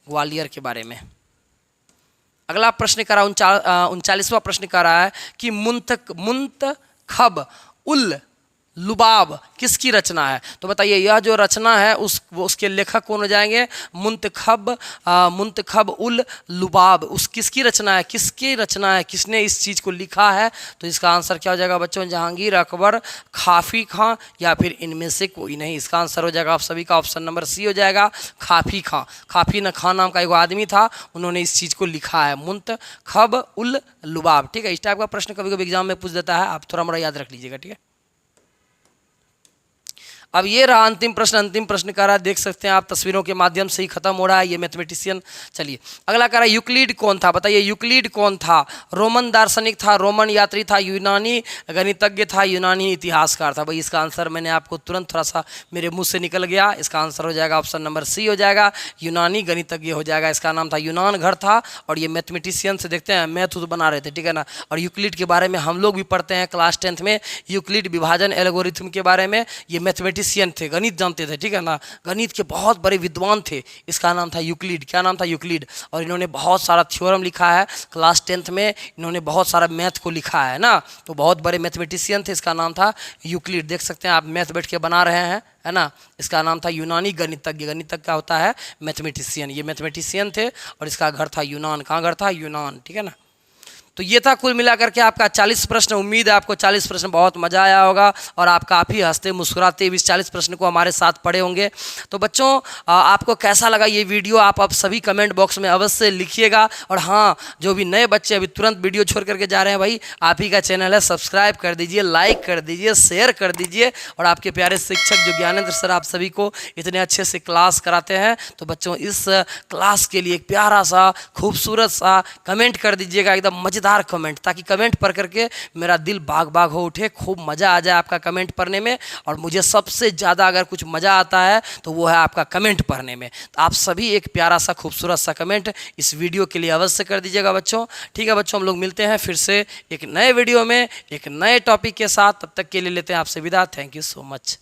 ग्वालियर के बारे में। अगला प्रश्न कर रहा है 39वां प्रश्न कर रहा है कि मुंतखब उल लुबाब किसकी रचना है। तो बताइए यह जो रचना है उसके लेखक कौन हो जाएंगे, मुंतखब उल लुबाब। किसकी रचना है, किसने इस चीज़ को लिखा है। तो इसका आंसर क्या हो जाएगा बच्चों, जहांगीर, अकबर, खाफी खां, या फिर इनमें से कोई नहीं। इसका आंसर हो जाएगा आप सभी का ऑप्शन नंबर सी हो जाएगा, खाफी खां। खाफी न खां नाम का एक आदमी था, उन्होंने इस चीज़ को लिखा है, मुंतखब उल लुबाब, ठीक है। इस टाइप का प्रश्न कभी कभी एग्जाम में पूछ देता है, आप थोड़ा मोड़ा याद रख लीजिएगा, ठीक है। अब ये रहा अंतिम प्रश्न का रहा, देख सकते हैं आप तस्वीरों के माध्यम से ही खत्म हो रहा है ये मैथमेटिशियन। चलिए अगला कह रहा है यूक्लिड कौन था। बताइए यूक्लिड कौन था, रोमन दार्शनिक था, रोमन यात्री था, यूनानी गणितज्ञ था, यूनानी इतिहासकार था। भाई इसका आंसर मैंने आपको तुरंत थोड़ा सा मेरे मुंह से निकल गया। इसका आंसर हो जाएगा ऑप्शन नंबर सी हो जाएगा, यूनानी गणितज्ञ हो जाएगा। इसका नाम था यूनान घर था और ये मैथमेटिशियन से देखते हैं मैथ बना रहे थे, ठीक है ना। और यूक्लिड के बारे में हम लोग भी पढ़ते हैं क्लास 10th में, यूक्लिड विभाजन एल्गोरिथम के बारे में। ये मैथमेटिशियन थे, गणित जानते थे, ठीक है ना, गणित के बहुत बड़े विद्वान थे। इसका नाम था यूक्लिड। क्या नाम था, यूक्लिड। और इन्होंने बहुत सारा थ्योरम लिखा है क्लास 10th में, इन्होंने बहुत सारा मैथ को लिखा है ना, तो बहुत बड़े मैथमेटिशियन थे। इसका नाम था यूक्लिड। देख सकते हैं आप मैथ बैठ के बना रहे हैं, है ना। इसका नाम था यूनानी गणितज्ञ। गणितज्ञ क्या होता है, मैथमेटिशियन। ये मैथमेटिशियन थे और इसका घर था यूनान। कहाँ घर था, यूनान, ठीक है ना। तो ये था कुल मिलाकर के आपका 40 प्रश्न। उम्मीद है आपको 40 प्रश्न बहुत मज़ा आया होगा और आप काफ़ी हंसते मुस्कुराते इस 40 प्रश्न को हमारे साथ पढ़े होंगे। तो बच्चों आपको कैसा लगा ये वीडियो, आप अब सभी कमेंट बॉक्स में अवश्य लिखिएगा। और हाँ, जो भी नए बच्चे अभी तुरंत वीडियो छोड़ करके जा रहे हैं, भाई आप ही का चैनल है, सब्सक्राइब कर दीजिए, लाइक कर दीजिए, शेयर कर दीजिए। और आपके प्यारे शिक्षक जो ज्ञानेंद्र सर आप सभी को इतने अच्छे से क्लास कराते हैं, तो बच्चों इस क्लास के लिए एक प्यारा सा खूबसूरत सा कमेंट कर दीजिएगा, एकदम मजेदार कमेंट, ताकि कमेंट पढ़ करके मेरा दिल बाग बाग हो उठे, खूब मज़ा आ जाए आपका कमेंट पढ़ने में। और मुझे सबसे ज़्यादा अगर कुछ मज़ा आता है तो वो है आपका कमेंट पढ़ने में। तो आप सभी एक प्यारा सा खूबसूरत सा कमेंट इस वीडियो के लिए अवश्य कर दीजिएगा बच्चों, ठीक है बच्चों। हम लोग मिलते हैं फिर से एक नए वीडियो में एक नए टॉपिक के साथ, तब तक के लिए लेते हैं आपसे विदा। Thank you so much.